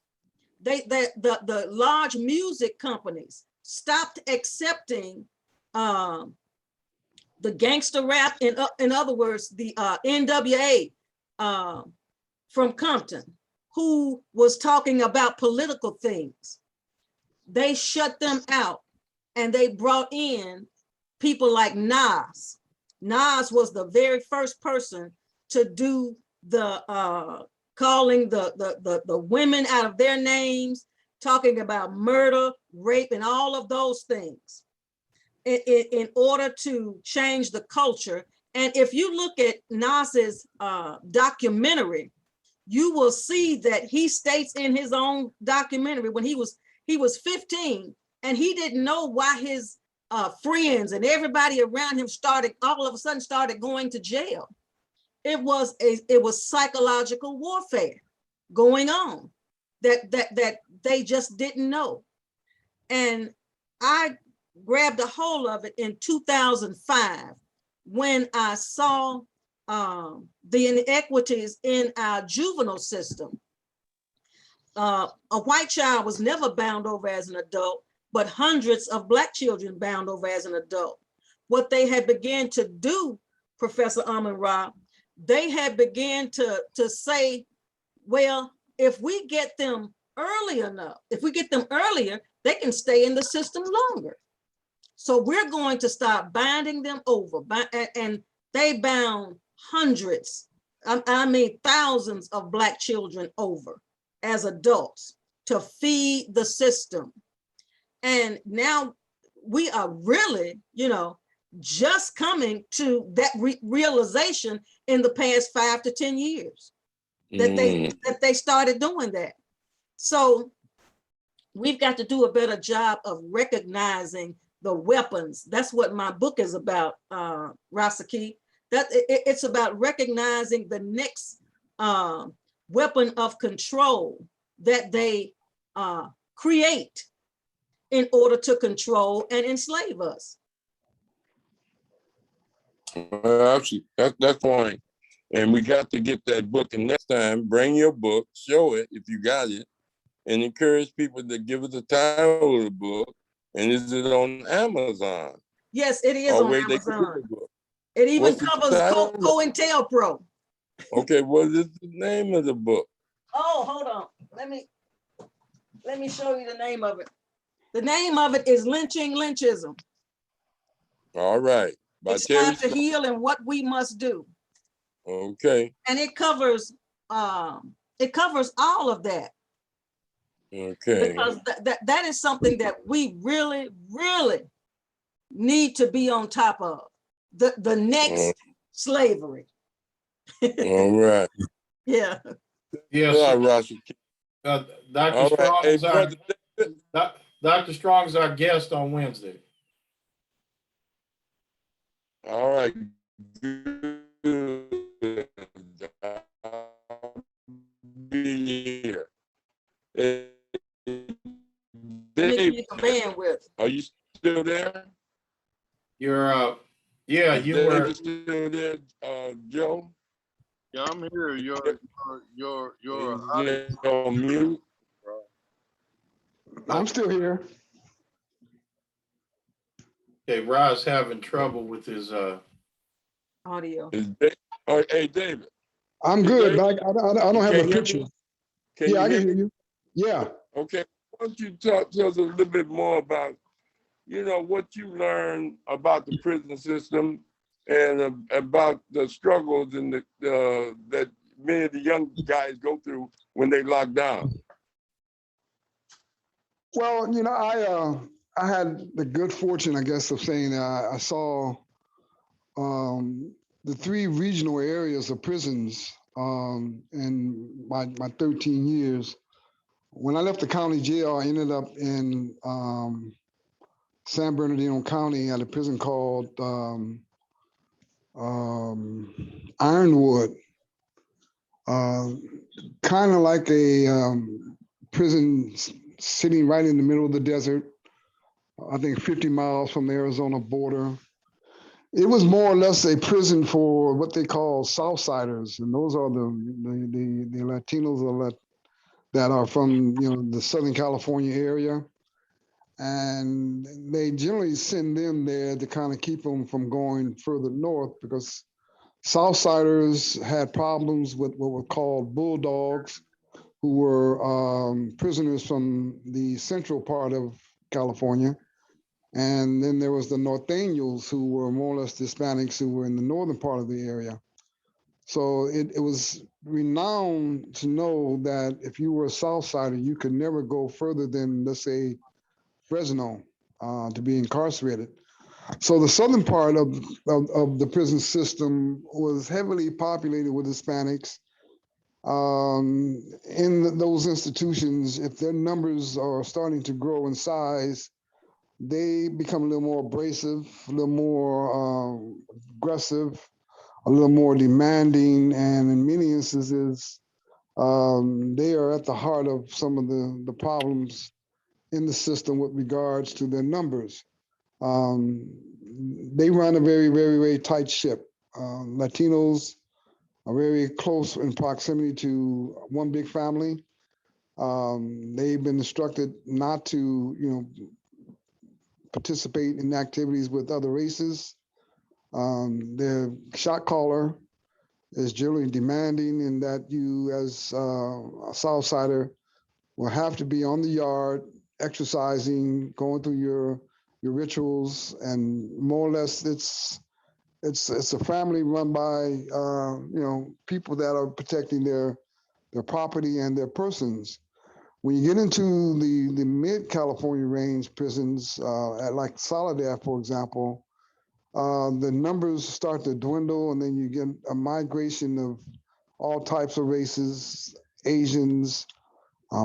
The large music companies stopped accepting the gangster rap, in other words, the NWA from Compton, who was talking about political things. They shut them out and they brought in people like Nas. Nas was the very first person to do the calling the women out of their names, talking about murder, rape, and all of those things in order to change the culture. And if you look at Nas's documentary, you will see that he states in his own documentary when he was 15 and he didn't know why his friends and everybody around him all of a sudden started going to jail. It was psychological warfare going on that they just didn't know. And I grabbed a hold of it in 2005 when I saw the inequities in our juvenile system. A white child was never bound over as an adult, but hundreds of Black children bound over as an adult. What they had began to do, Professor Rahh, they had began to say, well, if we get them early enough, if we get them earlier, they can stay in the system longer. So we're going to start binding them over. And they bound hundreds, I mean thousands of Black children over as adults to feed the system. And now we are really, just coming to that realization in the past 5 to 10 years that they started doing that. So we've got to do a better job of recognizing the weapons. That's what my book is about, Rasaki. That it's about recognizing the next weapon of control that they create in order to control and enslave us. Actually, that's point. And we got to get that book. And next time, bring your book, show it if you got it, and encourage people to give us the title of the book. And is it on Amazon? Yes, it is on Amazon. It even covers COINTELPRO. Okay, what is the name of the book? Oh, hold on. Let me show you the name of it. The name of it is Lynchism. All right. It's time to heal and what we must do. Okay. And it covers all of that. Okay. Because that is something that we really, really need to be on top of. The next slavery. All right. Yeah. Yes. Dr. Strong, Hey, Dr. Strong is our guest on Wednesday. All right. Good. I'll be here. Dave, are you still there? You're you were still there, Joe? Yeah, I'm here. You're Is it on mute? I'm still here. Okay, Rah's having trouble with his Audio. Oh, hey, David. I'm Hey, good, David, but I don't have can a you hear picture. me? Can Yeah, you I can hear hear me? you. Yeah. Okay. Why don't you talk to us a little bit more about, what you learned about the prison system and about the struggles and that many of the young guys go through when they lock down. Well, I had the good fortune, I guess, of saying that I saw the three regional areas of prisons in my 13 years. When I left the county jail, I ended up in San Bernardino County at a prison called Ironwood, kind of like a prison sitting right in the middle of the desert. I think 50 miles from the Arizona border. It was more or less a prison for what they call Southsiders, and those are the Latinos that are from the Southern California area, and they generally send them there to kind of keep them from going further north because Southsiders had problems with what were called bulldogs, who were prisoners from the central part of California. And then there was the Norteños, who were more or less the Hispanics who were in the northern part of the area. So it was renowned to know that if you were a Southsider, you could never go further than, let's say, Fresno to be incarcerated. So the southern part of the prison system was heavily populated with Hispanics. In those institutions, if their numbers are starting to grow in size, they become a little more abrasive, a little more aggressive, a little more demanding, and in many instances, they are at the heart of some of the problems in the system with regards to their numbers. They run a very, very, very tight ship. Latinos are very close in proximity to one big family. They've been instructed not to, participate in activities with other races. Their shot caller is generally demanding in that you, as a Southsider, will have to be on the yard, exercising, going through your rituals, and more or less it's a family run by people that are protecting their property and their persons. When you get into the mid California range prisons, at like Soledad, for example, the numbers start to dwindle, and then you get a migration of all types of races, Asians,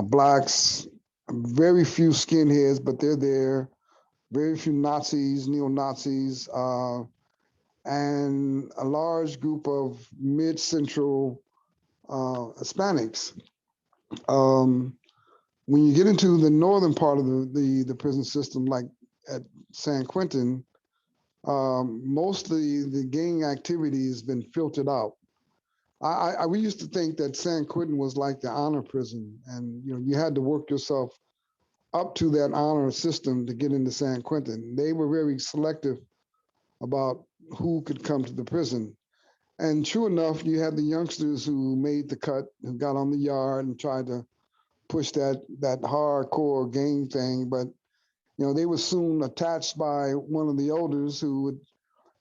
blacks, very few skinheads, but they're there. Very few Nazis, neo-Nazis, and a large group of mid-central Hispanics. When you get into the northern part of the prison system, like at San Quentin, most of the gang activity has been filtered out. We used to think that San Quentin was like the honor prison, and you had to work yourself up to that honor system to get into San Quentin. They were very selective about who could come to the prison. And true enough, you had the youngsters who made the cut, who got on the yard and tried to push that hardcore gang thing. But they were soon attached by one of the elders who would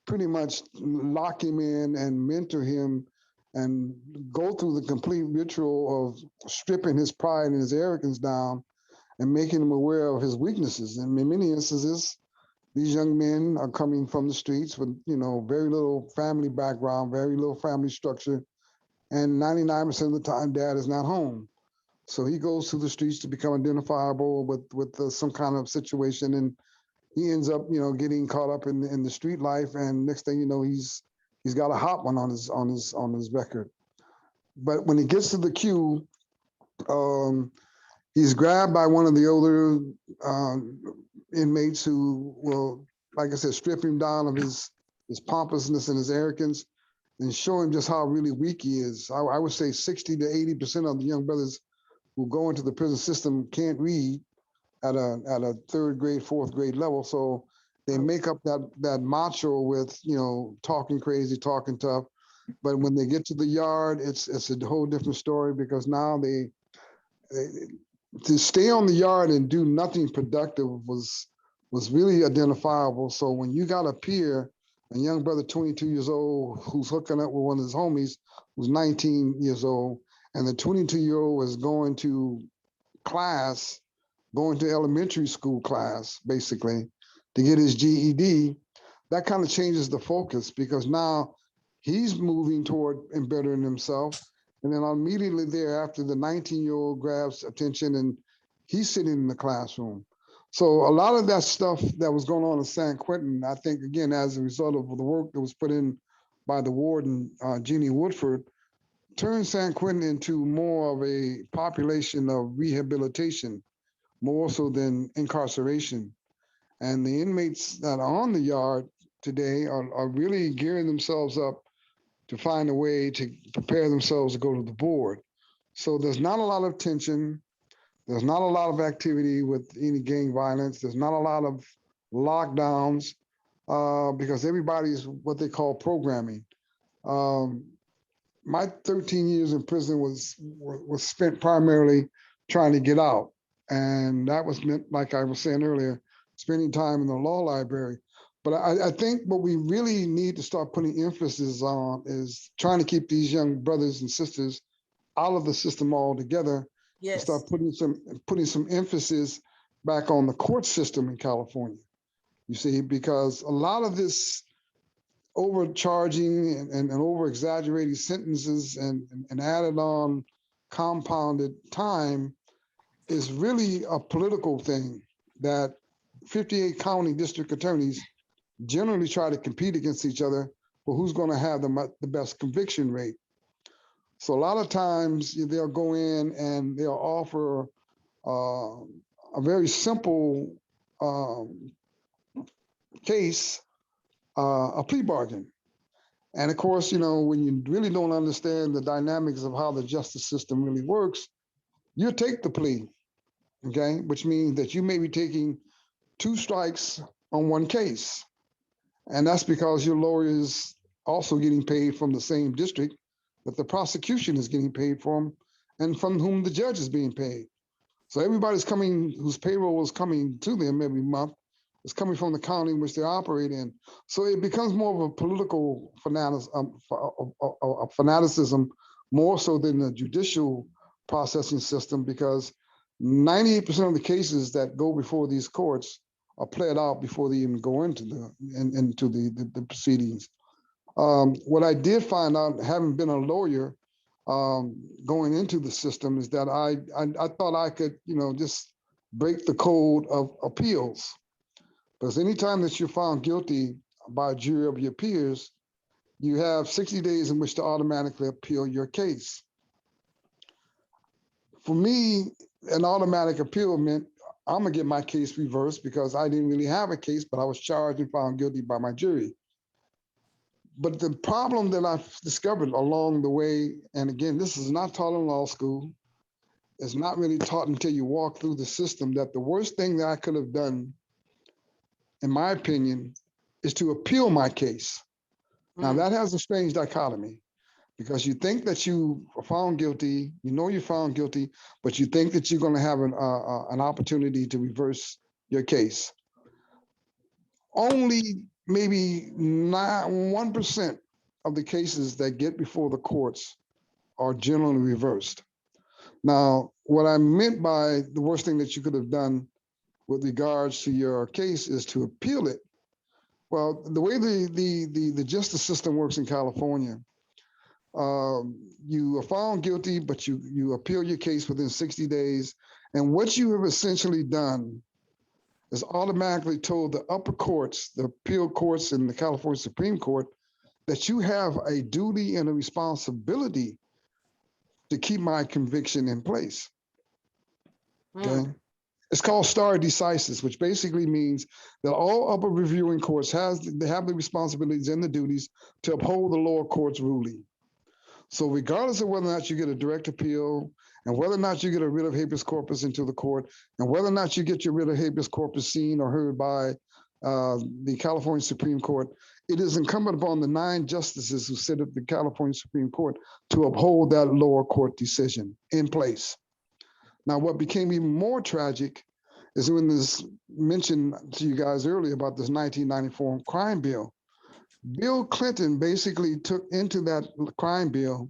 pretty much lock him in and mentor him and go through the complete ritual of stripping his pride and his arrogance down and making him aware of his weaknesses. And in many instances, these young men are coming from the streets with, very little family background, very little family structure, and 99% of the time, dad is not home. So he goes to the streets to become identifiable with some kind of situation, and he ends up, getting caught up in the street life. And next thing you know, he's got a hot one on his record. But when he gets to the queue, he's grabbed by one of the older inmates who will, like I said, strip him down of his pompousness and his arrogance and show him just how really weak he is. I would say 60 to 80% of the young brothers who go into the prison system can't read at a third grade, fourth grade level. So they make up that macho with, you know, talking crazy, talking tough. But when they get to the yard, it's a whole different story, because now they to stay on the yard and do nothing productive was really identifiable. So when you got a peer, a young brother, 22 years old, who's hooking up with one of his homies, who's 19 years old, and the 22-year-old is going to class, going to elementary school class, basically, to get his GED, that kind of changes the focus, because now he's moving toward and bettering himself. And then immediately thereafter, the 19-year-old grabs attention and he's sitting in the classroom. So a lot of that stuff that was going on in San Quentin, I think, again, as a result of the work that was put in by the warden, Jeannie Woodford, turned San Quentin into more of a population of rehabilitation, more so than incarceration. And the inmates that are on the yard today are really gearing themselves up to find a way to prepare themselves to go to the board. So there's not a lot of tension. There's not a lot of activity with any gang violence. There's not a lot of lockdowns because everybody's what they call programming. My 13 years in prison was spent primarily trying to get out. And that was meant, like I was saying earlier, spending time in the law library. But I think what we really need to start putting emphasis on is trying to keep these young brothers and sisters out of the system altogether. Yes. And start putting some emphasis back on the court system in California. You see, because a lot of this overcharging and over exaggerating sentences and added on compounded time is really a political thing that 58 county district attorneys generally try to compete against each other for who's going to have the best conviction rate. So a lot of times they'll go in and they'll offer a very simple case, a plea bargain. And of course, you know, when you really don't understand the dynamics of how the justice system really works, you take the plea, okay? Which means that you may be taking 2 strikes on one case. And that's because your lawyer is also getting paid from the same district that the prosecution is getting paid from and from whom the judge is being paid. So everybody's coming, whose payroll is coming to them every month, is coming from the county in which they operate in. So it becomes more of a political fanaticism, more so than the judicial processing system, because 98% of the cases that go before these courts are played out before they even go into the proceedings. What I did find out, having been a lawyer going into the system, is that I thought I could, you know, just break the code of appeals. Because anytime that you're found guilty by a jury of your peers, you have 60 days in which to automatically appeal your case. For me, an automatic appeal meant I'm gonna get my case reversed because I didn't really have a case, but I was charged and found guilty by my jury. But the problem that I've discovered along the way, and again, this is not taught in law school, it's not really taught until you walk through the system, that the worst thing that I could have done, in my opinion, is to appeal my case. Now that has a strange dichotomy, because you think that you are found guilty, you know you're found guilty, but you think that you're going to have an opportunity to reverse your case. Only maybe 1% of the cases that get before the courts are generally reversed. Now, what I meant by the worst thing that you could have done with regards to your case is to appeal it. Well, the way the justice system works in California, you are found guilty, but you appeal your case within 60 days. And what you have essentially done is automatically told the upper courts, the appeal courts and the California Supreme Court, that you have a duty and a responsibility to keep my conviction in place. Okay. It's called stare decisis, which basically means that all upper reviewing courts they have the responsibilities and the duties to uphold the lower court's ruling. So regardless of whether or not you get a direct appeal, and whether or not you get a writ of habeas corpus into the court, and whether or not you get your writ of habeas corpus seen or heard by the California Supreme Court, it is incumbent upon the 9 justices who sit at the California Supreme Court to uphold that lower court decision in place. Now, what became even more tragic is when this mentioned to you guys earlier about this 1994 crime bill. Bill Clinton basically took into that crime bill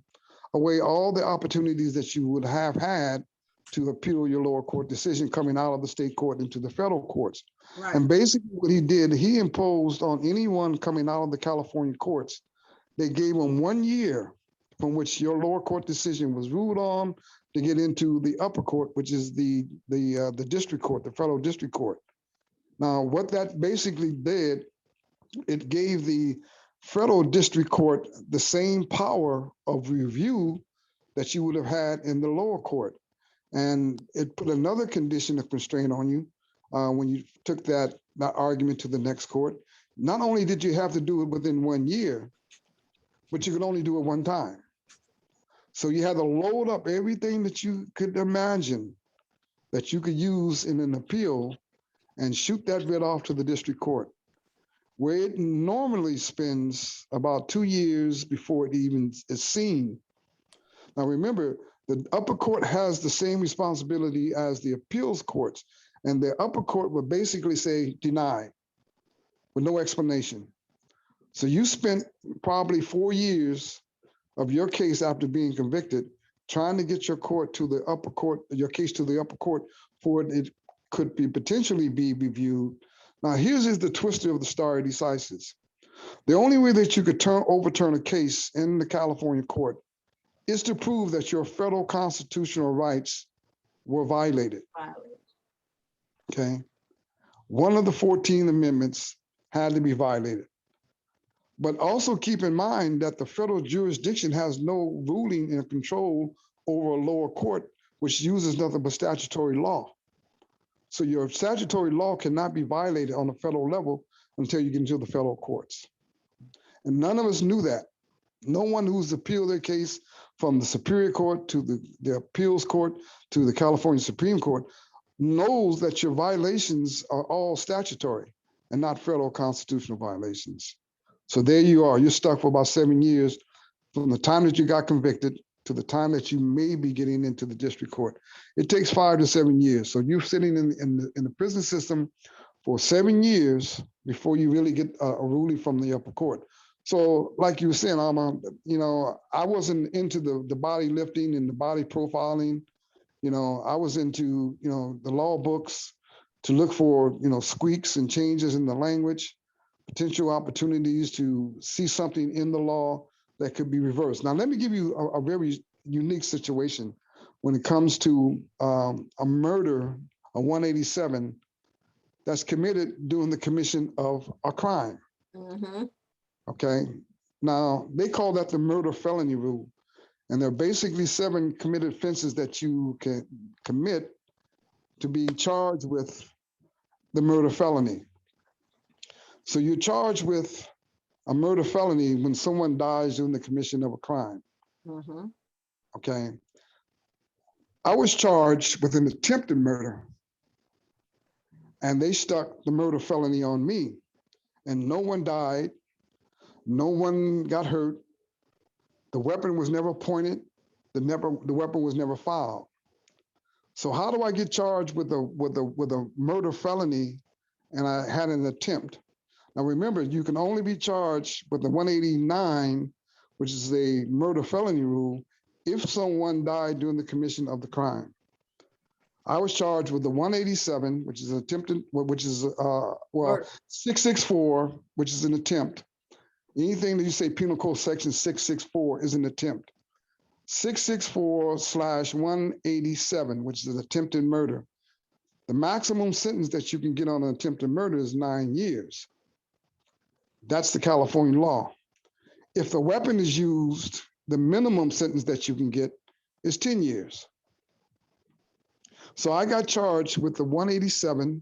away all the opportunities that you would have had to appeal your lower court decision coming out of the state court into the federal courts. Right. And basically what he did, he imposed on anyone coming out of the California courts, they gave them 1 year from which your lower court decision was ruled on to get into the upper court, which is the district court, the federal district court. Now, what that basically did, it gave the federal district court the same power of review that you would have had in the lower court. And it put another condition of constraint on you when you took that argument to the next court. Not only did you have to do it within 1 year, but you could only do it one time. So you had to load up everything that you could imagine that you could use in an appeal and shoot that writ off to the district court, where it normally spends about 2 years before it even is seen. Now remember, the upper court has the same responsibility as the appeals courts, and the upper court would basically say deny with no explanation. So you spent probably 4 years of your case after being convicted trying to get your court to the upper court, your case to the upper court for it could be potentially be reviewed. Now here's the twister of the stare decisis. The only way that you could overturn a case in the California court is to prove that your federal constitutional rights were violated. Okay. One of the 14 amendments had to be violated. But also keep in mind that the federal jurisdiction has no ruling and control over a lower court, which uses nothing but statutory law. So your statutory law cannot be violated on a federal level until you get into the federal courts. And none of us knew that. No one who's appealed their case from the Superior Court to the appeals court to the California Supreme Court knows that your violations are all statutory and not federal constitutional violations. So there you are, you're stuck for about 7 years from the time that you got convicted to the time that you may be getting into the district court. It takes 5 to 7 years. So you're sitting in the prison system for 7 years before you really get a ruling from the upper court. So like you were saying, Alma, I wasn't into the body lifting and the body profiling. I was into, the law books to look for, squeaks and changes in the language, potential opportunities to see something in the law that could be reversed. Now, let me give you a very unique situation when it comes to a murder, a 187, that's committed during the commission of a crime. Mm-hmm. Okay. Now, they call that the murder felony rule. And there are basically 7 committed offenses that you can commit to be charged with the murder felony. So you're charged with a murder felony when someone dies during the commission of a crime. Mm-hmm. Okay. I was charged with an attempted murder, and they stuck the murder felony on me, and no one died. No one got hurt. The weapon was never pointed. The weapon was never filed. So how do I get charged with a murder felony and I had an attempt? Now remember, you can only be charged with the 189, which is a murder felony rule, if someone died during the commission of the crime. I was charged with the 187, which is attempted, which is 664, which is an attempt. Anything that you say Penal Code Section 664 is an attempt. 664/187, which is an attempted murder. The maximum sentence that you can get on an attempted murder is 9 years. That's the California law. If the weapon is used, the minimum sentence that you can get is 10 years. So I got charged with the 187,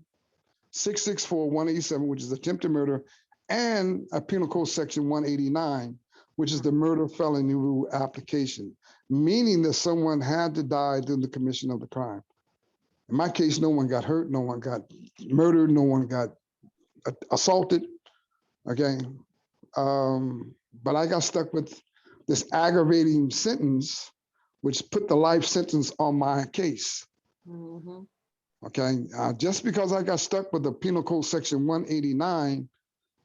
664, 187, which is attempted murder, and a penal code section 189, which is the murder felony rule application, meaning that someone had to die during the commission of the crime. In my case, no one got hurt, no one got murdered, no one got assaulted, okay? But I got stuck with this aggravating sentence, which put the life sentence on my case. Mhm. Okay, just because I got stuck with the penal code section 189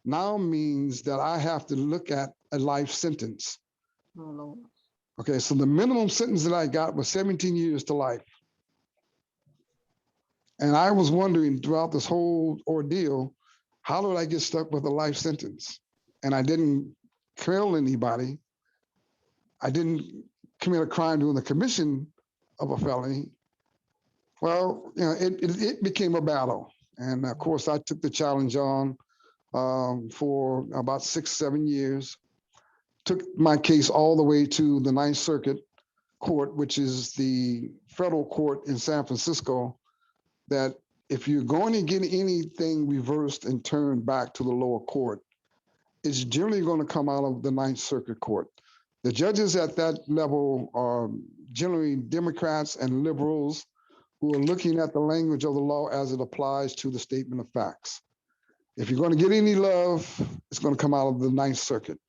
now means that I have to look at a life sentence. Oh, Lord. Okay, so the minimum sentence that I got was 17 years to life. And I was wondering throughout this whole ordeal, how did I get stuck with a life sentence? And I didn't kill anybody. I didn't commit a crime during the commission of a felony. Well, you know, it became a battle. And of course, I took the challenge on for about 6, 7 years. Took my case all the way to the Ninth Circuit Court, which is the federal court in San Francisco, that if you're going to get anything reversed and turned back to the lower court, it's generally going to come out of the Ninth Circuit Court. The judges at that level are generally Democrats and liberals who are looking at the language of the law as it applies to the statement of facts. If you're going to get any love, it's going to come out of the Ninth Circuit.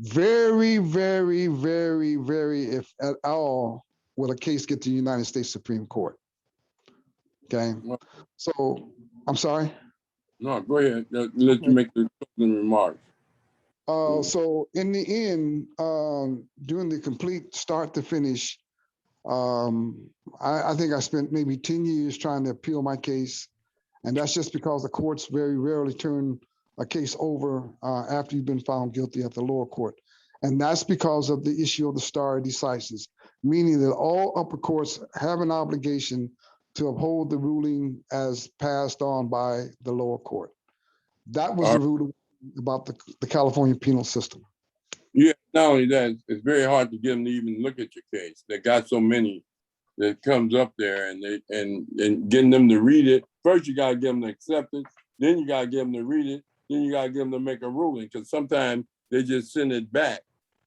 Very, very, very, very, if at all, will a case get to the United States Supreme Court. Okay, so I'm sorry. No, go ahead. Let you make the closing remarks. So in the end, during the complete start to finish, I think I spent maybe 10 years trying to appeal my case. And that's just because the courts very rarely turn a case over after you've been found guilty at the lower court. And that's because of the issue of the stare decisis, meaning that all upper courts have an obligation to uphold the ruling as passed on by the lower court. That was the ruling about the California penal system. Yeah, not only that, it's very hard to get them to even look at your case. They got so many that comes up there, and getting them to read it. First, you gotta give them the acceptance, then you gotta get them to read it, then you gotta get them to make a ruling, because sometimes they just send it back,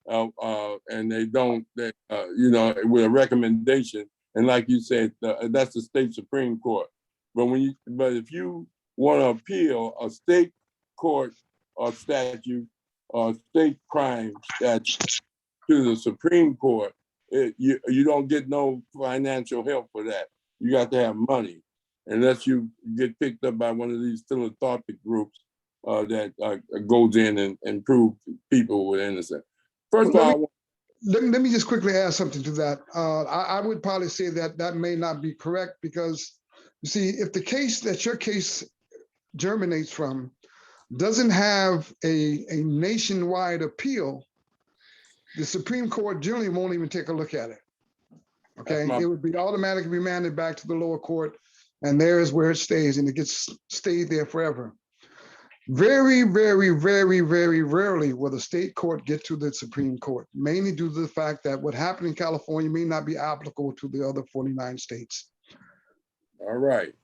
and they don't, you know, with a recommendation. And like you said, that's the state Supreme Court. But if you want to appeal a state court or statute or state crime statute to the Supreme Court, you don't get no financial help for that. You got to have money, unless you get picked up by one of these philanthropic groups that goes in and prove people were innocent. First of all, let me just quickly add something to that. I would probably say that may not be correct, because you see, if the case that your case germinates from doesn't have a nationwide appeal, the Supreme Court generally won't even take a look at it. Okay, it would be automatically remanded back to the lower court, and there is where it stays, and it gets stayed there forever. Very, very, very, very rarely will the state court get to the Supreme Court, mainly due to the fact that what happened in California may not be applicable to the other 49 states. All right.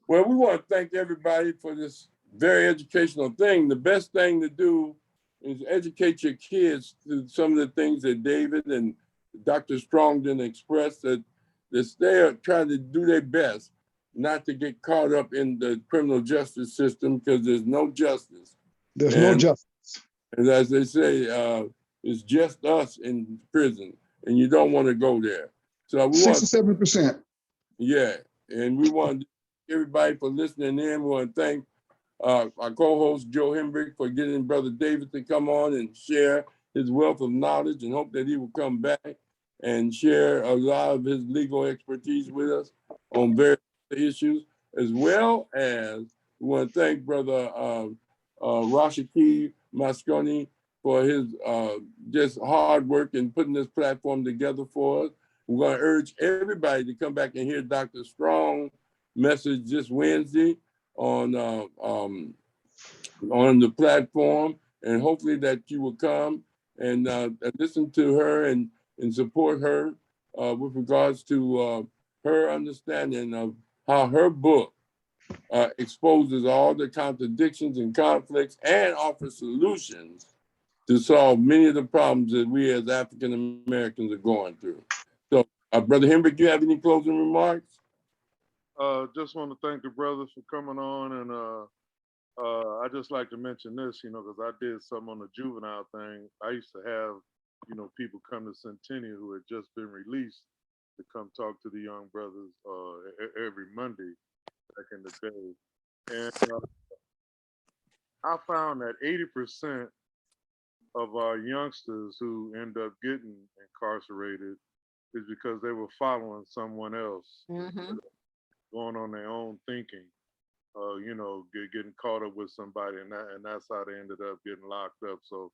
Well, we want to thank everybody for this very educational thing. The best thing to do is educate your kids to some of the things that David and Dr. Strong didn't express, that they are trying to do their best not to get caught up in the criminal justice system, because there's no justice. There's no justice. And as they say, it's just us in prison, and you don't want to go there. So we 67%. Yeah, and we want to thank everybody for listening in. We want to thank our co-host Joe Hembrick for getting Brother David to come on and share his wealth of knowledge, and hope that he will come back and share a lot of his legal expertise with us on various issues, as well as we want to thank Brother Rahh Moscone for his just hard work in putting this platform together for us. We're going to urge everybody to come back and hear Dr. Strong's message this Wednesday on the platform, and hopefully that you will come and listen to her and support her with regards to her understanding of how her book exposes all the contradictions and conflicts and offers solutions to solve many of the problems that we as African Americans are going through. So, Brother Hembrick, do you have any closing remarks? Just want to thank the brothers for coming on, and I just like to mention this, because I did something on the juvenile thing. I used to have, people come to Centennial who had just been released to come talk to the young brothers every Monday back in the day, and I found that 80% of our youngsters who end up getting incarcerated is because they were following someone else, going on their own thinking, getting caught up with somebody, and that's how they ended up getting locked up. So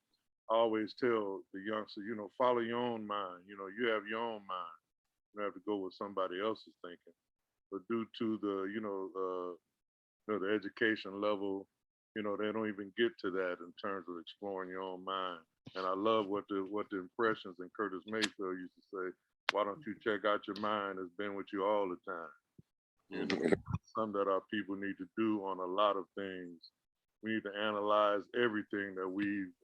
I always tell the youngsters, follow your own mind. You have your own mind. You don't have to go with somebody else's thinking. But due to the education level, they don't even get to that in terms of exploring your own mind. And I love what the impressions and Curtis Mayfield used to say, why don't you check out your mind? It's been with you all the time. Something that our people need to do on a lot of things. We need to analyze everything that we've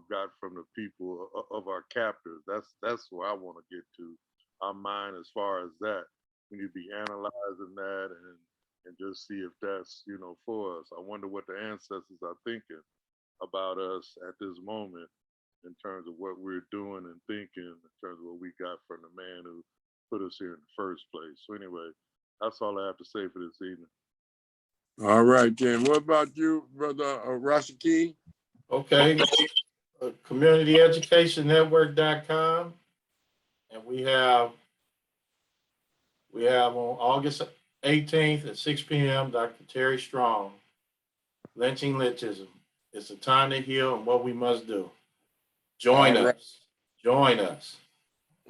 got from the people of our captors. That's where I want to get to. Our mind as far as that. We need to be analyzing that and just see if that's, for us. I wonder what the ancestors are thinking about us at this moment in terms of what we're doing and thinking, in terms of what we got from the man who put us here in the first place. So anyway, that's all I have to say for this evening. All right, then. What about you, Brother Rashaki? Okay, communityeducationnetwork.com, and we have on August 18th at 6 p.m. Dr. Terry Strong, Lynching Lynchism. It's a time to heal and what we must do. Join us. Join us.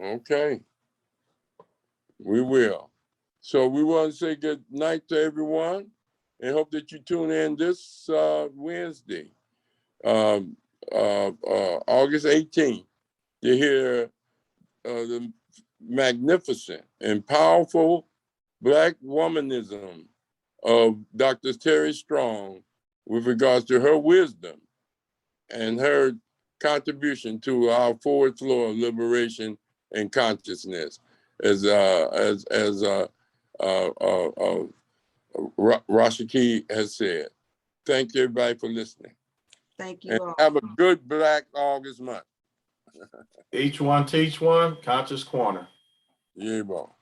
Okay. We will. So we want to say good night to everyone and hope that you tune in this Wednesday, August 18th, to hear the magnificent and powerful Black womanism of Dr. Terry Strong with regards to her wisdom and her contribution to our forward flow of liberation and consciousness, as Rashaki has said. Thank you, everybody, for listening. Thank you And all. have a good Black August month. Each one teach one, Conscious Corner. Yeah, bro.